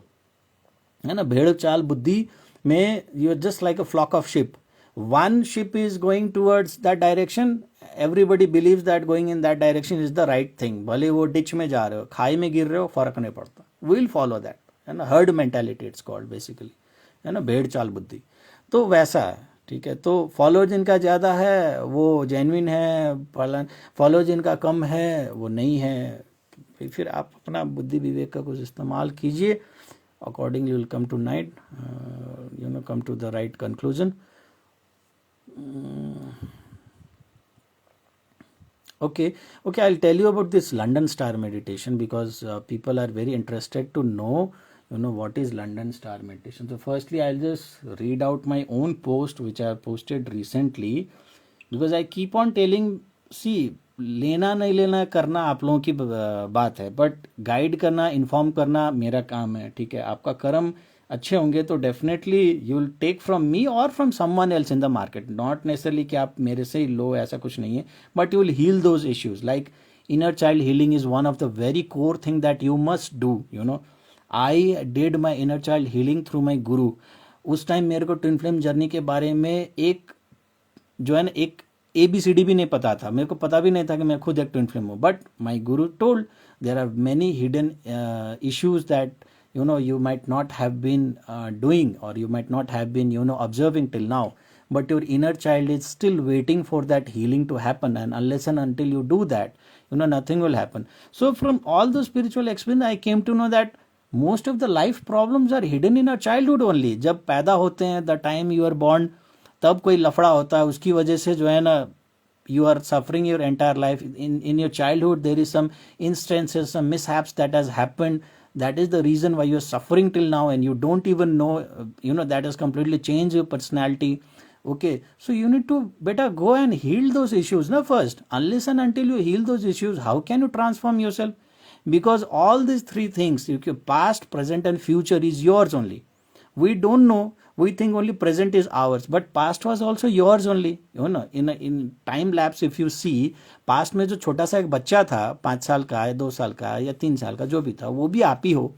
है ना, भेड़ चाल बुद्धि में you are just like a flock of sheep. One sheep is going towards that direction, everybody believes that going in that direction is the right thing. भले वो डिच में जा रहे हो, खाई में गिर रहे हो, फर्क नहीं पड़ता, विल फॉलो दैट, है ना. Herd mentality it's called basically, है ना, भेड़ चाल बुद्धि. तो वैसा है, ठीक है. तो फॉलो जिनका ज़्यादा है वो जेन्युइन है, फॉलो जिनका कम है वो नहीं है. फिर आप अपना बुद्धि विवेक का कुछ इस्तेमाल कीजिए. Accordingly you will come to come to the right conclusion. Okay, I'll tell you about this London Star meditation, because people are very interested to know what is London Star meditation. So firstly I'll just read out my own post which I have posted recently, because I keep on telling, see, लेना नहीं लेना करना आप लोगों की बात है, but guide करना, इन्फॉर्म करना मेरा काम है, ठीक है. आपका कर्म अच्छे होंगे तो definitely you will take from me और from someone else in the market. Not necessarily कि आप मेरे से ही लो, ऐसा कुछ नहीं है, but you will heal those issues. Like inner child healing is one of the very core thing that you must do. I did my inner child healing through my guru. उस time मेरे को ट्विन फ्लेम जर्नी के बारे में एक जो है ना, एक ABCD भी नहीं पता था, मेरे को पता भी नहीं था कि मैं खुद एक ट्विन फ्लेम हूँ. But my guru told there are many hidden issues that you might not have been doing, or you might not have been observing till now, but your inner child is still waiting for that healing to happen, and unless and until you do that, nothing will happen. So from all the spiritual experience I came to know that most of the life problems are hidden in our childhood only. जब पैदा होते हैं, the time you are born, तब कोई लफड़ा होता है, उसकी वजह से जो है ना, you are suffering your entire life. In your childhood there is some instances, some mishaps that has happened, that is the reason why you are suffering till now, and you don't even know, that has completely changed your personality. Okay, so you need to better go and heal those issues now first. Unless and until you heal those issues, how can you transform yourself? Because all these three things, your past, present and future, is yours only. We don't know, we think only present is ours, but past was also yours only. In time lapse if you see, past में जो छोटा सा एक बच्चा था, 5 साल का या 2 साल का या 3 साल का जो भी था, वो भी आप ही हो.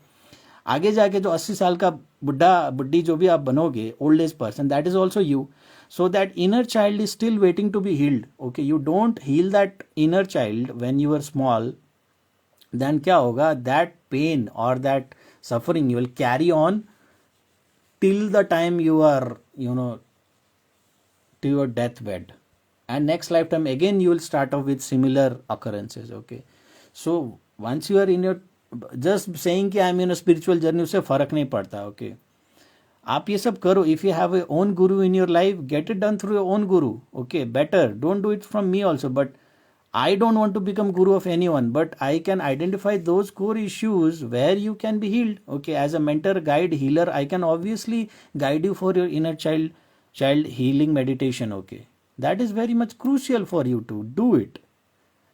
आगे जाके जो 80 साल का बुढ़ा बुढ़ी जो भी आप बनोगे, old age person, that is also you. So that inner child is still waiting to be healed. Okay, you don't heal that inner child when you were small, then क्या होगा, that pain or that suffering you will carry on till the time you are to your deathbed, and next lifetime again you will start off with similar occurrences. Okay, so once you are in your, just saying कि I am in a spiritual journey, उससे फर्क नहीं पड़ता. Okay, आप ये सब करो. If you have your own guru in your life, get it done through your own guru. Okay, better don't do it from me also. But I don't want to become guru of anyone, but I can identify those core issues where you can be healed. Okay, as a mentor, guide, healer, I can obviously guide you for your inner child healing meditation. Okay, that is very much crucial for you to do it.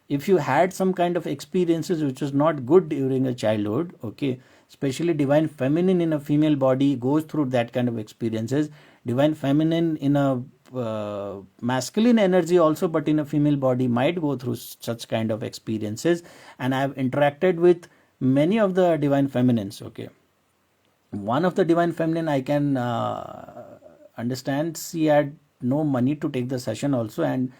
If you had some kind of experiences which was not good during a childhood, okay, especially divine feminine in a female body goes through that kind of experiences. Divine feminine in a masculine energy also, but in a female body might go through such kind of experiences. And I have interacted with many of the divine feminines. Okay, one of the divine feminine I can understand, she had no money to take the session also, and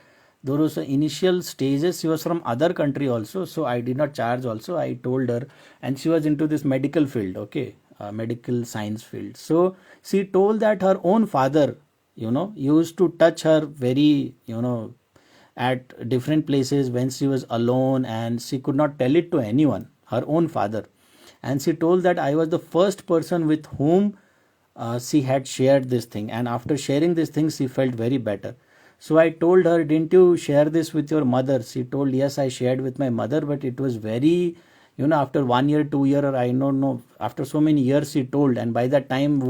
there was initial stages, she was from other country also, so I did not charge also. I told her, and she was into this medical field. Okay, medical science field. So she told that her own father used to touch her very at different places when she was alone, and she could not tell it to anyone, her own father. And she told that I was the first person with whom she had shared this thing, and after sharing this thing she felt very better. So I told her, didn't you share this with your mother? She told, yes, I shared with my mother, but it was very, after 1 year, 2 year, or I don't know, after so many years she told, and by that time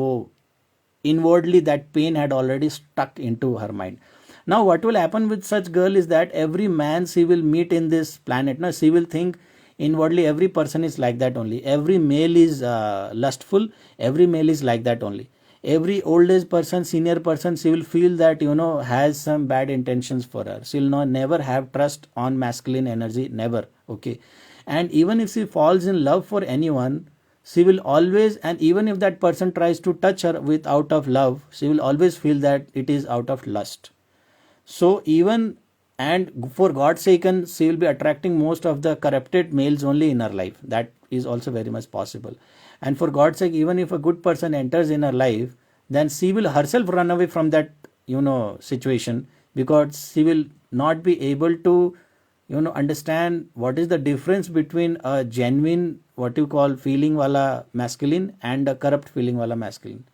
inwardly that pain had already stuck into her mind. Now what will happen with such girl is that every man she will meet in this planet, now she will think inwardly every person is like that only, every male is lustful, every male is like that only, every old age person, senior person, she will feel that has some bad intentions for her, she will not never have trust on masculine energy, never. Okay. And even if she falls in love for anyone, she will always, and even if that person tries to touch her with out of love, she will always feel that it is out of lust. So even, and for God's sake, she will be attracting most of the corrupted males only in her life. That is also very much possible. And for God's sake, even if a good person enters in her life, then she will herself run away from that situation, because she will not be able to understand what is the difference between a genuine, what you call, feeling wala masculine and a corrupt feeling wala masculine,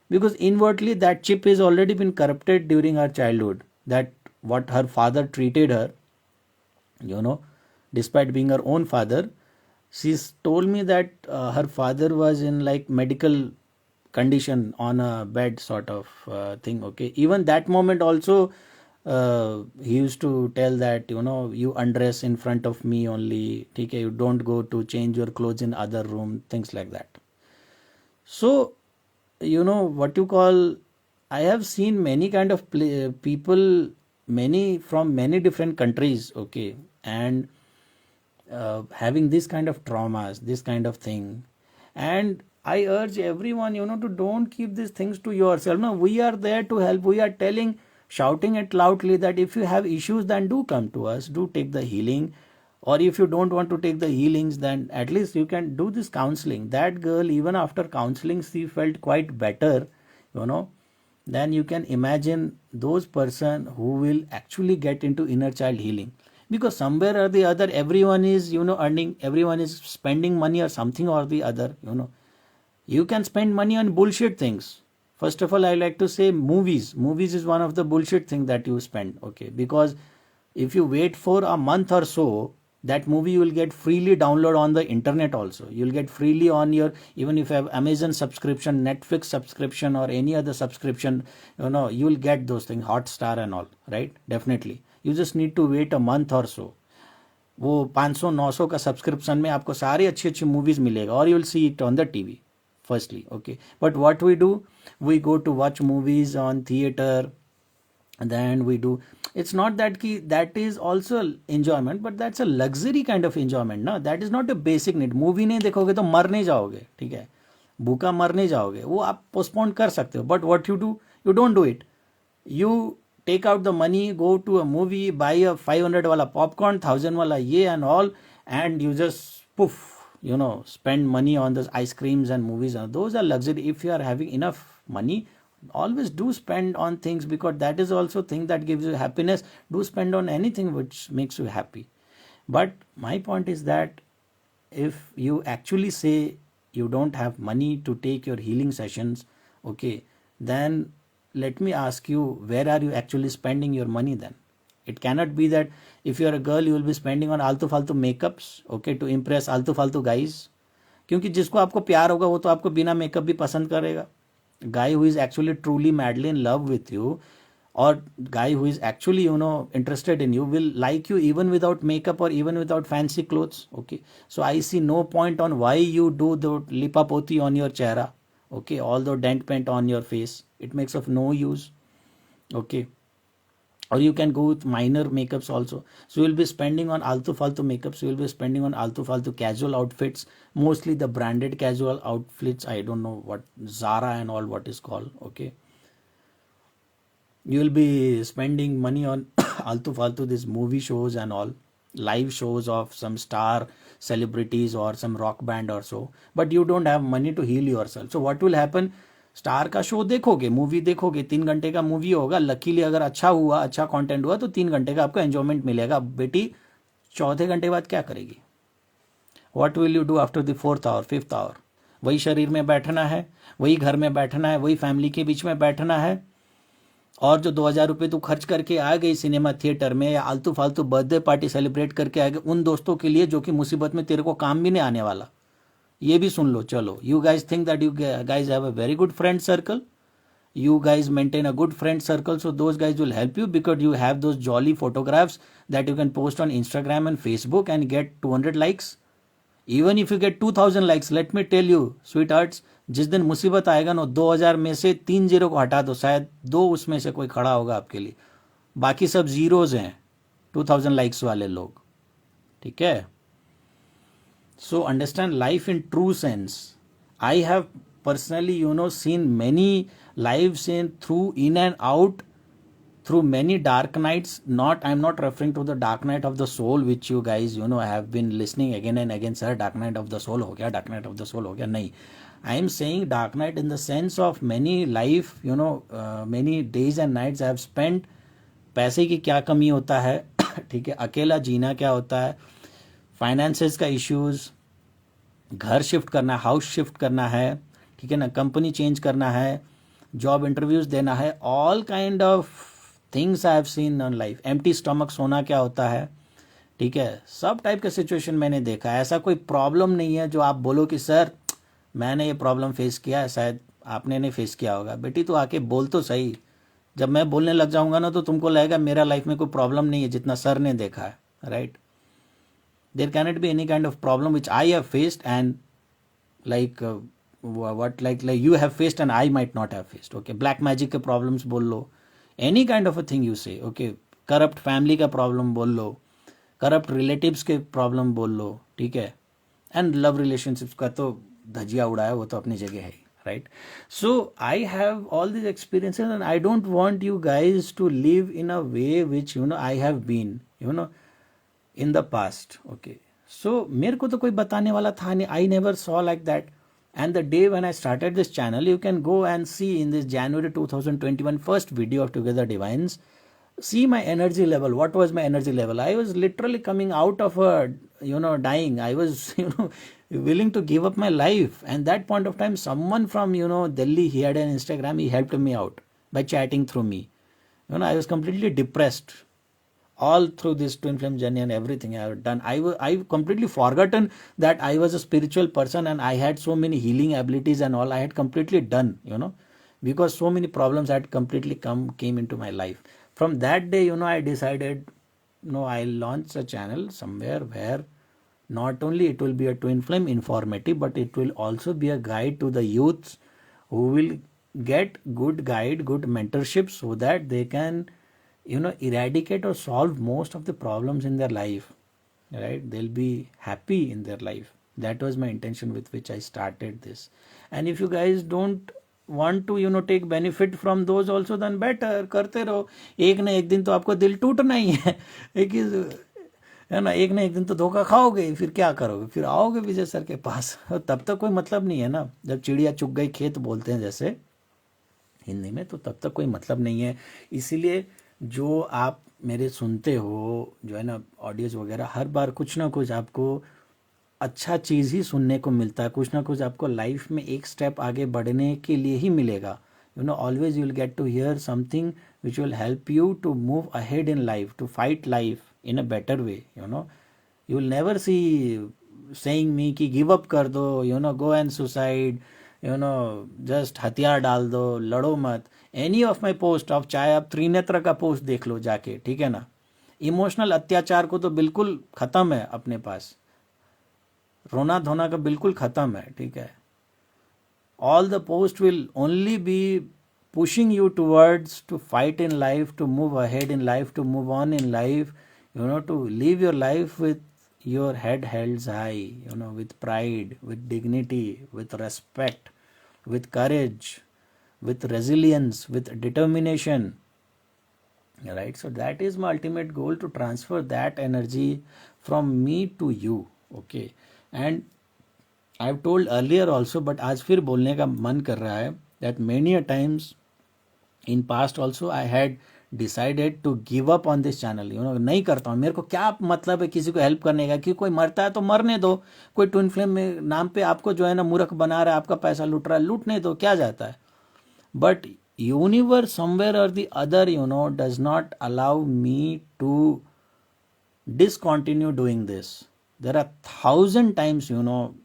because inwardly that chip is already been corrupted during her childhood, that what her father treated her, despite being her own father. She's told me that her father was in like medical condition on a bed sort of thing. Okay. Even that moment also, he used to tell that, you undress in front of me only, okay, you don't go to change your clothes in other room, things like that. So what you call, I have seen many kind of people, many from many different countries. Okay. And having this kind of traumas, this kind of thing. And I urge everyone, to don't keep these things to yourself. No, we are there to help. We are telling, shouting it loudly that if you have issues, then do come to us, do take the healing. Or if you don't want to take the healings, then at least you can do this counseling. That girl, even after counseling, she felt quite better, then you can imagine those person who will actually get into inner child healing. Because somewhere or the other, everyone is earning, everyone is spending money or something or the other. You can spend money on bullshit things. First of all, I like to say movies is one of the bullshit thing that you spend. Okay. Because if you wait for a month or so, that movie you will get freely download on the internet also. You'll get freely on your, even if you have Amazon subscription, Netflix subscription, or any other subscription, you will get those things, Hotstar and all, right? Definitely. You just need to wait a month or so. वो 500-900 का subscription में आपको सारी अच्छी अच्छी movies मिलेगा, और you will see it on the TV firstly. Okay. But what we do, we go to watch movies on theater, and then we do, it's not that that is also enjoyment, but that's a luxury kind of enjoyment. No, that is not a basic need. Movie नहीं देखोगे तो मर नहीं जाओगे, ठीक है, भूखा मर नहीं जाओगे, वो आप पोस्टपोन कर सकते हो. But what you do, you don't do it. You take out the money, go to a movie, buy a 500 wala popcorn, 1000 wala ye and all, and you just poof, spend money on those ice creams and movies. Those are luxury. If you are having enough money, always do spend on things, because that is also thing that gives you happiness. Do spend on anything which makes you happy. But my point is that if you actually say you don't have money to take your healing sessions, okay, then let me ask you, where are you actually spending your money then? It cannot be that if you are a girl, you will be spending on आलतू फालतू makeups, okay, to impress आलतू फालतू guys. क्योंकि जिसको आपको प्यार होगा वो तो आपको बिना मेकअप भी पसंद करेगा. Guy who is actually truly madly in love with you, or guy who is actually interested in you, will like you even without makeup or even without fancy clothes. Okay. So I see no point on why you do the lipapoti on your chehra. Okay. All the dent paint on your face, it makes of no use. Okay. Or you can go with minor makeups also. So you will be spending on altu faltu makeups, you will be spending on altu faltu casual outfits, mostly the branded casual outfits. I don't know what Zara and all what is called. Okay. You will be spending money on altu faltu these movie shows and all, live shows of some star celebrities or some rock band or so, but you don't have money to heal yourself. So what will happen, star का show देखोगे, movie देखोगे, 3 घंटे का movie होगा, luckily अगर अच्छा हुआ, अच्छा कंटेंट हुआ तो 3 घंटे का आपको एंजॉयमेंट मिलेगा. बेटी चौथे घंटे बाद क्या करेगी? What will you do after the 4th hour, 5th hour? वही शरीर में बैठना है, वही घर में बैठना है, वही फैमिली के बीच में बैठना है। और जो 2,000 रुपये तू खर्च करके आ गई सिनेमा थिएटर में या आलतू फालतू बर्थडे पार्टी सेलिब्रेट करके आ गए उन दोस्तों के लिए जो कि मुसीबत में तेरे को काम भी नहीं आने वाला, ये भी सुन लो। चलो, you guys think that you guys have a very good friend circle, you guys maintain a good friend circle, so those guys will help you because you have those jolly photographs that you can post on Instagram and Facebook and get 200 likes. Even if you get 2000 likes, let me tell you sweethearts, जिस दिन मुसीबत आएगा ना 2000 में से 3 zero को हटा दो, शायद 2 उसमें से कोई खड़ा होगा आपके लिए, बाकी सब जीरोज हैं 2000 लाइक्स वाले लोग, ठीक है। So understand life in true sense. I have personally, seen many lives in and out through many dark nights. I'm not referring to the dark night of the soul, which you guys, have been listening again and again. Sir, dark night of the soul ho gaya, dark night of the soul ho gaya. Nahi. I am saying dark night in the sense of many life, many days and nights I have spent. पैसे की क्या कमी होता है, ठीक है, अकेला जीना क्या होता है, फाइनेंसेस का इश्यूज, घर शिफ्ट करना, हाउस शिफ्ट करना है, ठीक है ना, कंपनी चेंज करना है, जॉब इंटरव्यूज देना है, all kind of things I have seen on life. Empty stomach सोना क्या होता है, ठीक है, सब टाइप के सिचुएशन मैंने देखा है। ऐसा कोई प्रॉब्लम नहीं है जो आप बोलो कि सर मैंने ये प्रॉब्लम फेस किया है, शायद आपने नहीं फेस किया होगा। बेटी तो आके बोल तो सही, जब मैं बोलने लग जाऊंगा ना तो तुमको लगेगा मेरा लाइफ में कोई प्रॉब्लम नहीं है जितना सर ने देखा है, right. There cannot be any kind of problem which I have faced and like what like you have faced and I might not have faced. Okay, black magic के problems बोल लो, any kind of a thing you say. Okay, corrupt family का problem बोल लो, corrupt relatives के problem बोल लो, ठीक है, and love relationships का तो धजिया उड़ाया, वो तो अपनी जगह है, right? So I have all these experiences and I don't want you guys to live in a way which I have been, in the past. Okay, so मेरे को तो कोई बताने वाला था नहीं, I never saw like that. And the day when I started this channel, you can go and see in this January 2021 first video of Together Divines, see my energy level. What was my energy level? I was literally coming out of a dying. I was willing to give up my life, and that point of time someone from Delhi, he had an Instagram, he helped me out by chatting through me. I was completely depressed all through this twin flame journey and everything I have done. I completely forgotten that I was a spiritual person and I had so many healing abilities and all I had completely done, because so many problems had completely came into my life. From that day, I decided, I'll launch a channel somewhere where not only it will be a twin flame informative, but it will also be a guide to the youths who will get good guide, good mentorship, so that they can eradicate or solve most of the problems in their life, right? They'll be happy in their life. That was my intention with which I started this. And if you guys don't want to take benefit from those also, then better, करते रहो। एक ना एक दिन तो आपको दिल टूटना ही है, है ना, एक ना एक दिन तो धोखा खाओगे, फिर क्या करोगे, फिर आओगे विजय सर के पास, तब तक कोई मतलब नहीं है ना। जब चिड़िया चुग गई खेत बोलते हैं जैसे हिंदी में, तो तब तक कोई मतलब नहीं है। इसीलिए जो आप मेरे सुनते हो, जो है ना ऑडियोज वगैरह, हर बार कुछ ना कुछ आपको अच्छा चीज़ ही सुनने को मिलता है, कुछ ना कुछ आपको लाइफ में एक स्टेप आगे बढ़ने के लिए ही मिलेगा। Always you will get to hear something which will help you to move ahead in life, to fight life in a better way. You will never see saying me कि give up कर दो, go and suicide, just हथियार डाल दो, लड़ो मत। Any of my post of, चाहे आप त्रिनेत्र का पोस्ट देख लो जाके, ठीक है ना, इमोशनल अत्याचार को तो बिल्कुल खत्म है अपने पास, रोना धोना का बिल्कुल खत्म है, ठीक है। All the post will only be pushing you towards to fight in life, to move ahead in life, to move on in life, to live your life with your head held high, with pride, with dignity, with respect, with courage, with resilience, with determination, right? So that is my ultimate goal, to transfer that energy from me to you. Okay, and I've told earlier also, but आज फिर बोलने का मन कर रहा है, that many a times in past also I had decided to give up on this channel, नहीं करता हूँ, मेरे को क्या मतलब है किसी को हेल्प करने का, कि कोई मरता है तो मरने दो, कोई ट्विन फ्लेम में नाम पे आपको जो है ना मूर्ख बना रहा है, आपका पैसा लूट रहा है, लूटने दो, क्या जाता है. But universe somewhere or the other does not allow me to discontinue doing this. There are 1,000 times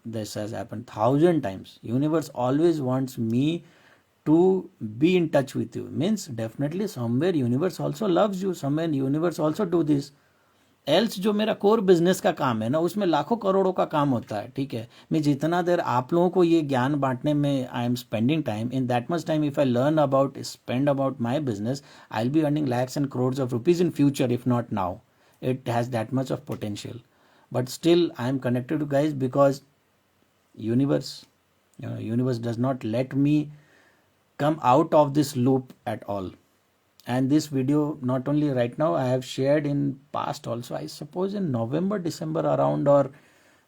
this has happened, 1,000 times. Universe always wants me to be in touch with you, means definitely somewhere universe also loves you, somewhere universe also do this. Else जो मेरा core business का काम है ना, उसमें लाखों करोड़ों का काम होता है, ठीक है. मैं जितना देर आप लोगों को ये ज्ञान बांटने में I am spending time, in that much time if I learn about spend about my business, I will be earning lakhs and crores of rupees in future, if not now. It has that much of potential, but still I am connected to guys because universe, universe does not let me come out of this loop at all. And this video, not only right now, I have shared in past also, I suppose in November December around, or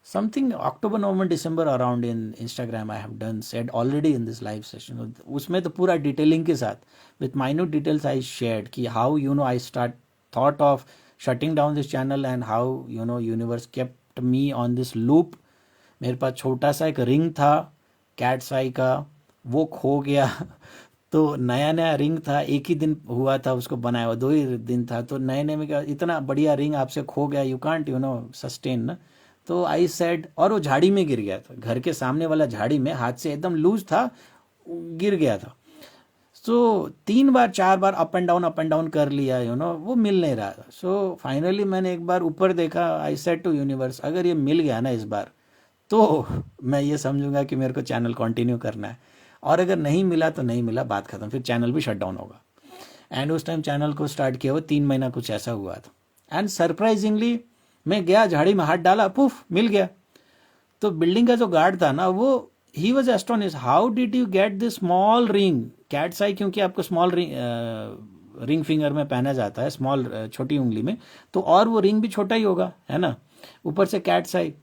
something October November December around, in Instagram I have done said already in this live session. उसमें तो पूरा detailing के साथ with minute details I shared कि how I thought of shutting down this channel and how universe kept me on this loop. मेरे पास छोटा सा एक रिंग था कैट्स आई का, वो खो गया. तो नया नया रिंग था, एक ही दिन हुआ था उसको बनाया हुआ, 2 ही दिन था, तो नए नए में क्या, इतना बढ़िया रिंग आपसे खो गया, यू कांट सस्टेन ना. तो आई सेड, और वो झाड़ी में गिर गया था, घर के सामने वाला झाड़ी में, हाथ से एकदम लूज था, गिर गया था. सो 3 बार 4 बार अप एंड डाउन कर लिया, वो मिल नहीं रहा था. सो फाइनली मैंने एक बार ऊपर देखा, आई सेड टू यूनिवर्स, अगर ये मिल गया ना इस बार, तो मैं ये समझूंगा कि मेरे को चैनल कंटिन्यू करना है, और अगर नहीं मिला तो नहीं मिला, बात खत्म, फिर चैनल भी शट डाउन होगा. एंड उस टाइम चैनल को स्टार्ट किया हुआ 3 महीना कुछ ऐसा हुआ था. एंड सरप्राइजिंगली मैं गया, झाड़ी में हाथ डाला, पुफ, मिल गया. तो बिल्डिंग का जो गार्ड था ना, वो he was astonish, how did you get this small ring, cat's eye, क्योंकि आपको स्मॉल रिंग फिंगर में पहना जाता है, स्मॉल छोटी उंगली में, तो और वो रिंग भी छोटा ही होगा, है ना, ऊपर से कैट्स आई,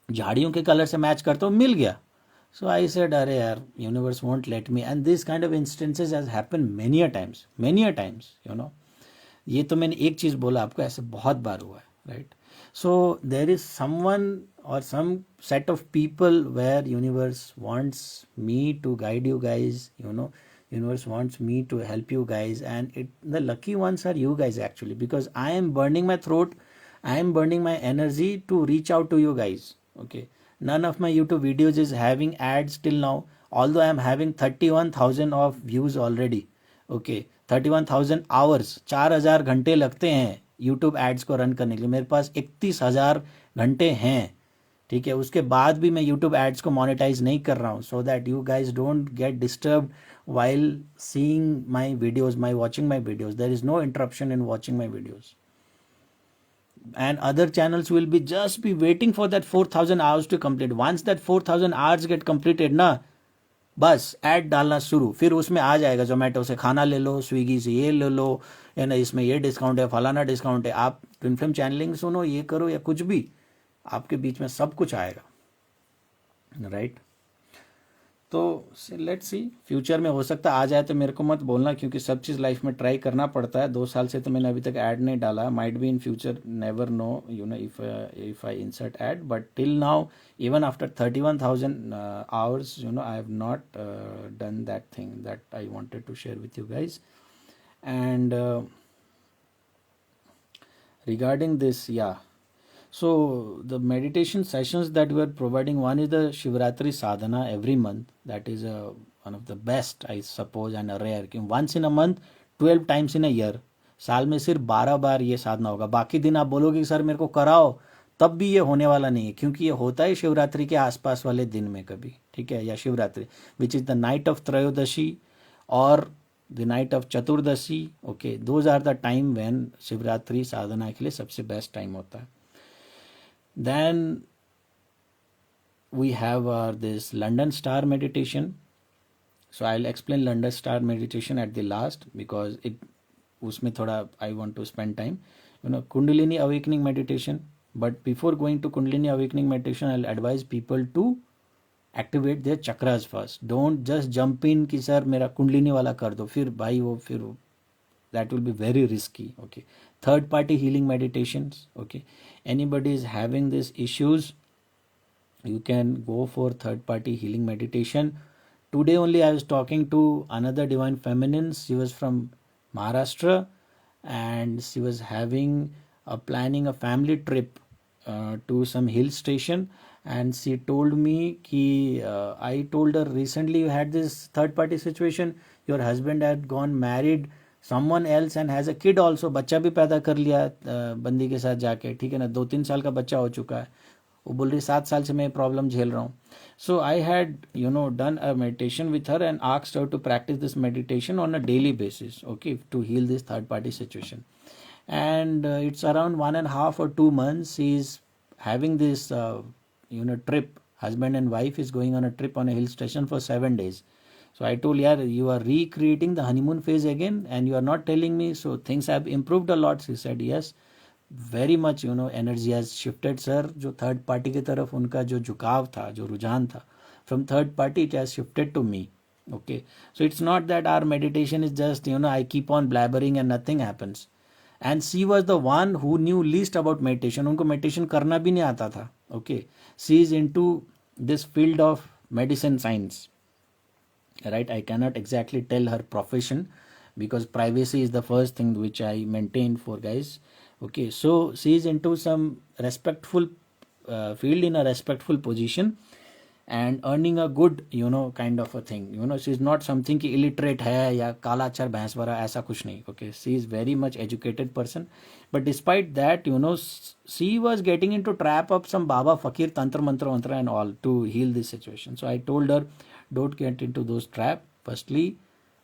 झाड़ियों के कलर से मैच करता हूँ, मिल गया. So I said, अरे यार, universe won't let me, and this kind of instances has happened many a times, ये तो मैंने एक चीज बोला आपको, ऐसे बहुत बार हुआ है, right? So there is someone or some set of people where universe wants me to guide you guys, universe wants me to help you guys, and the lucky ones are you guys actually, because I am burning my throat, I am burning my energy to reach out to you guys, okay? None of my YouTube videos is having ads till now, although I am having 31,000 of views already. Okay, 31,000 hours, 4,000 घंटे लगते हैं YouTube ads को run करने के लिए. मेरे पास 31,000 घंटे हैं, ठीक है. उसके बाद भी मैं YouTube ads को मोनेटाइज नहीं कर रहा हूँ, so that you guys don't get disturbed while seeing my videos, watching my videos. There is no interruption in watching my videos. And other channels will be just be waiting for that 4,000 hours to complete. Once that 4,000 hours get completed ना, बस add डालना शुरू, फिर उसमें आ जाएगा, जोमेटो से खाना ले लो, स्विगी से ये ले लो, है ना, इसमें ये डिस्काउंट है, फलाना डिस्काउंट है, आप ट्विन फ्लेम चैनलिंग सुनो, ये करो, या कुछ भी, आपके बीच में सब कुछ आएगा, राइट. तो लेट्स सी, फ्यूचर में हो सकता आ जाए, तो मेरे को मत बोलना, क्योंकि सब चीज़ लाइफ में ट्राई करना पड़ता है. 2 साल से तो मैंने अभी तक ऐड नहीं डाला, might be in future, never know, if I insert add, but till now, even after 31,000 hours, I have not done that thing that I wanted to share with you guys. And regarding this, yeah, so the meditation sessions that we are providing, one is the Shivratri sadhana every month, that is one of the best, I suppose, and a rare, once in a month, 12 times in a year. साल में सिर्फ 12 बार ये साधना होगा. बाकी दिन आप बोलोगे कि सर मेरे को कराओ, तब भी ये होने वाला नहीं है, क्योंकि ये होता है शिवरात्रि के आसपास वाले दिन में कभी, ठीक है, या Shivratri which is the night of Trayodashi और the night of Chaturdashi. Okay, those are the time when Shivratri sadhana के लिए सबसे बेस्ट टाइम होता है. Then we have this London Star meditation. So I'll explain London Star meditation at the last, because उसमें थोड़ा I want to spend time. Kundalini awakening meditation. But before going to Kundalini awakening meditation, I'll advise people to activate their chakras first. Don't just jump in कि sir मेरा कुंडलिनी वाला कर दो, फिर भाई वो फिर that will be very risky. Okay, third party healing meditations. Okay, anybody is having these issues, you can go for third party healing meditation. Today only I was talking to another divine feminine. She was from Maharashtra, and she was having planning a family trip to some hill station, and she told me ki I told her recently you had this third party situation, your husband had gone married someone else and has a kid also, बच्चा भी पैदा कर लिया बंदी के साथ जाके, ठीक है ना, 2-3 साल का बच्चा हो चुका है, वो बोल रही 7 साल से मैं प्रॉब्लम झेल रहा हूँ. So I had done a meditation with her and asked her to practice this meditation on a daily basis, okay, to heal this third party situation. And it's around 1.5 or 2 months she is having this trip. Husband and wife is going on a trip on a hill station for 7 days. So I told her, you are recreating the honeymoon phase again and you are not telling me. So things have improved a lot. She said yes, very much energy has shifted sir. जो third party की तरफ उनका जो झुकाव था, जो रुझान था, from third party it has shifted to me. Okay, so it's not that our meditation is just I keep on blabbering and nothing happens. And she was the one who knew least about meditation. उनको meditation करना भी नहीं आता था. Okay, she is into this field of medicine science, right? I cannot exactly tell her profession because privacy is the first thing which I maintain for guys. Okay, so she is into some respectful field in a respectful position and earning a good kind of a thing. She is not something ki illiterate hai ya kala achar bhais vara, aisa kuch nahi. Okay, she is very much educated person, but despite that she was getting into trap of some baba fakir tantra mantra and all to heal this situation. So I told her, don't get into those trap. Firstly,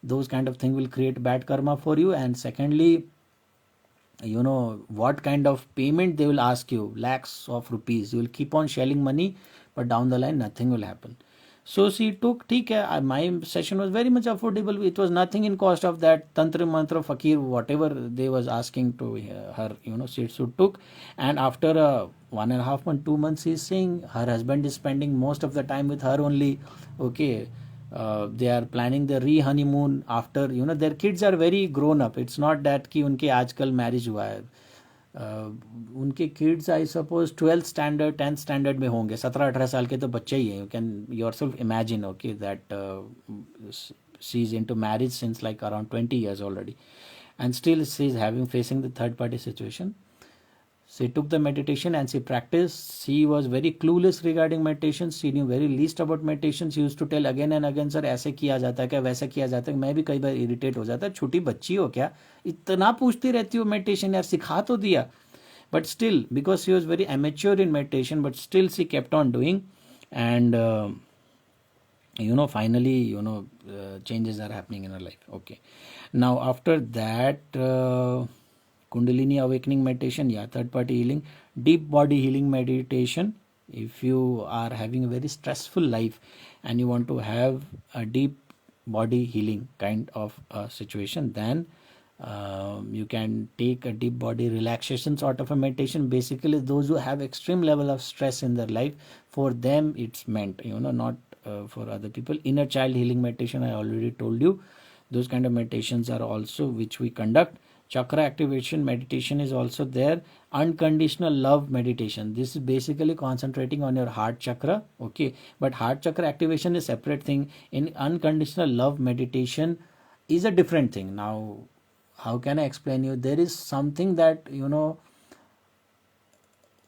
those kind of thing will create bad karma for you, and secondly, what kind of payment they will ask you, lakhs of rupees, you will keep on shelling money, but down the line nothing will happen. So she took, ठीक है, my session was very much affordable. It was nothing in cost of that tantra mantra fakir whatever they was asking to her, she took. And after 1.5 month 2 months, she's saying her husband is spending most of the time with her only. Okay, they are planning the re-honeymoon after their kids are very grown up. It's not that कि उनके आजकल marriage हुआ है. उनके kids I suppose 12th standard 10th standard में होंगे. 17-18 साल के तो बच्चे ही हैं. You can yourself imagine okay that she is into marriage since like around 20 years already, and still she is facing the third party situation. She took the meditation and she practiced. She was very clueless regarding meditation. She knew very least about meditation. She used to tell again and again, sir ऐसे किया जाता है क्या, वैसा किया जाता है. मैं भी कई बार इरिटेट हो जाता है, छोटी बच्ची हो क्या, इतना पूछती रहती हो मेडिटेशन, यार सिखा तो दिया. But still, because she was very amateur in meditation, but still she kept on doing, and finally changes are happening in her life. Okay, now after that Kundalini awakening meditation, yeah, third party healing, deep body healing meditation. If you are having a very stressful life and you want to have a deep body healing kind of situation, then you can take a deep body relaxation sort of a meditation. Basically those who have extreme level of stress in their life, for them it's meant, not for other people. Inner child healing meditation, I already told you, those kind of meditations are also which we conduct. Chakra activation meditation is also there. Unconditional love meditation, this is basically concentrating on your heart chakra. Okay, but heart chakra activation is separate thing. In unconditional love meditation is a different thing. Now how can I explain you, there is something that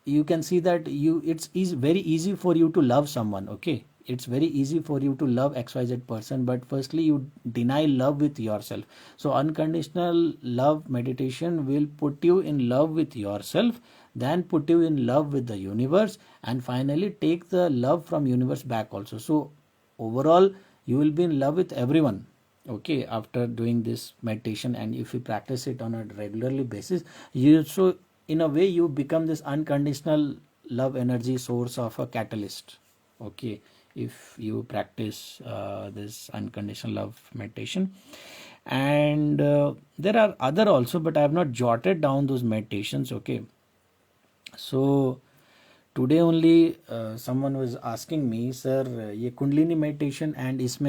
you can see that it's very easy for you to love someone. Okay, it's very easy for you to love XYZ person, but firstly you deny love with yourself. So unconditional love meditation will put you in love with yourself, then put you in love with the universe, and finally take the love from universe back also. So overall you will be in love with everyone. Okay, after doing this meditation, and if you practice it on a regularly basis, you so in a way you become this unconditional love energy source of a catalyst. Okay, if you practice this unconditional love meditation. And there are other also, but I have not jotted down those meditations. Okay, so today only someone was asking me, sir, ये kundalini meditation and इसमें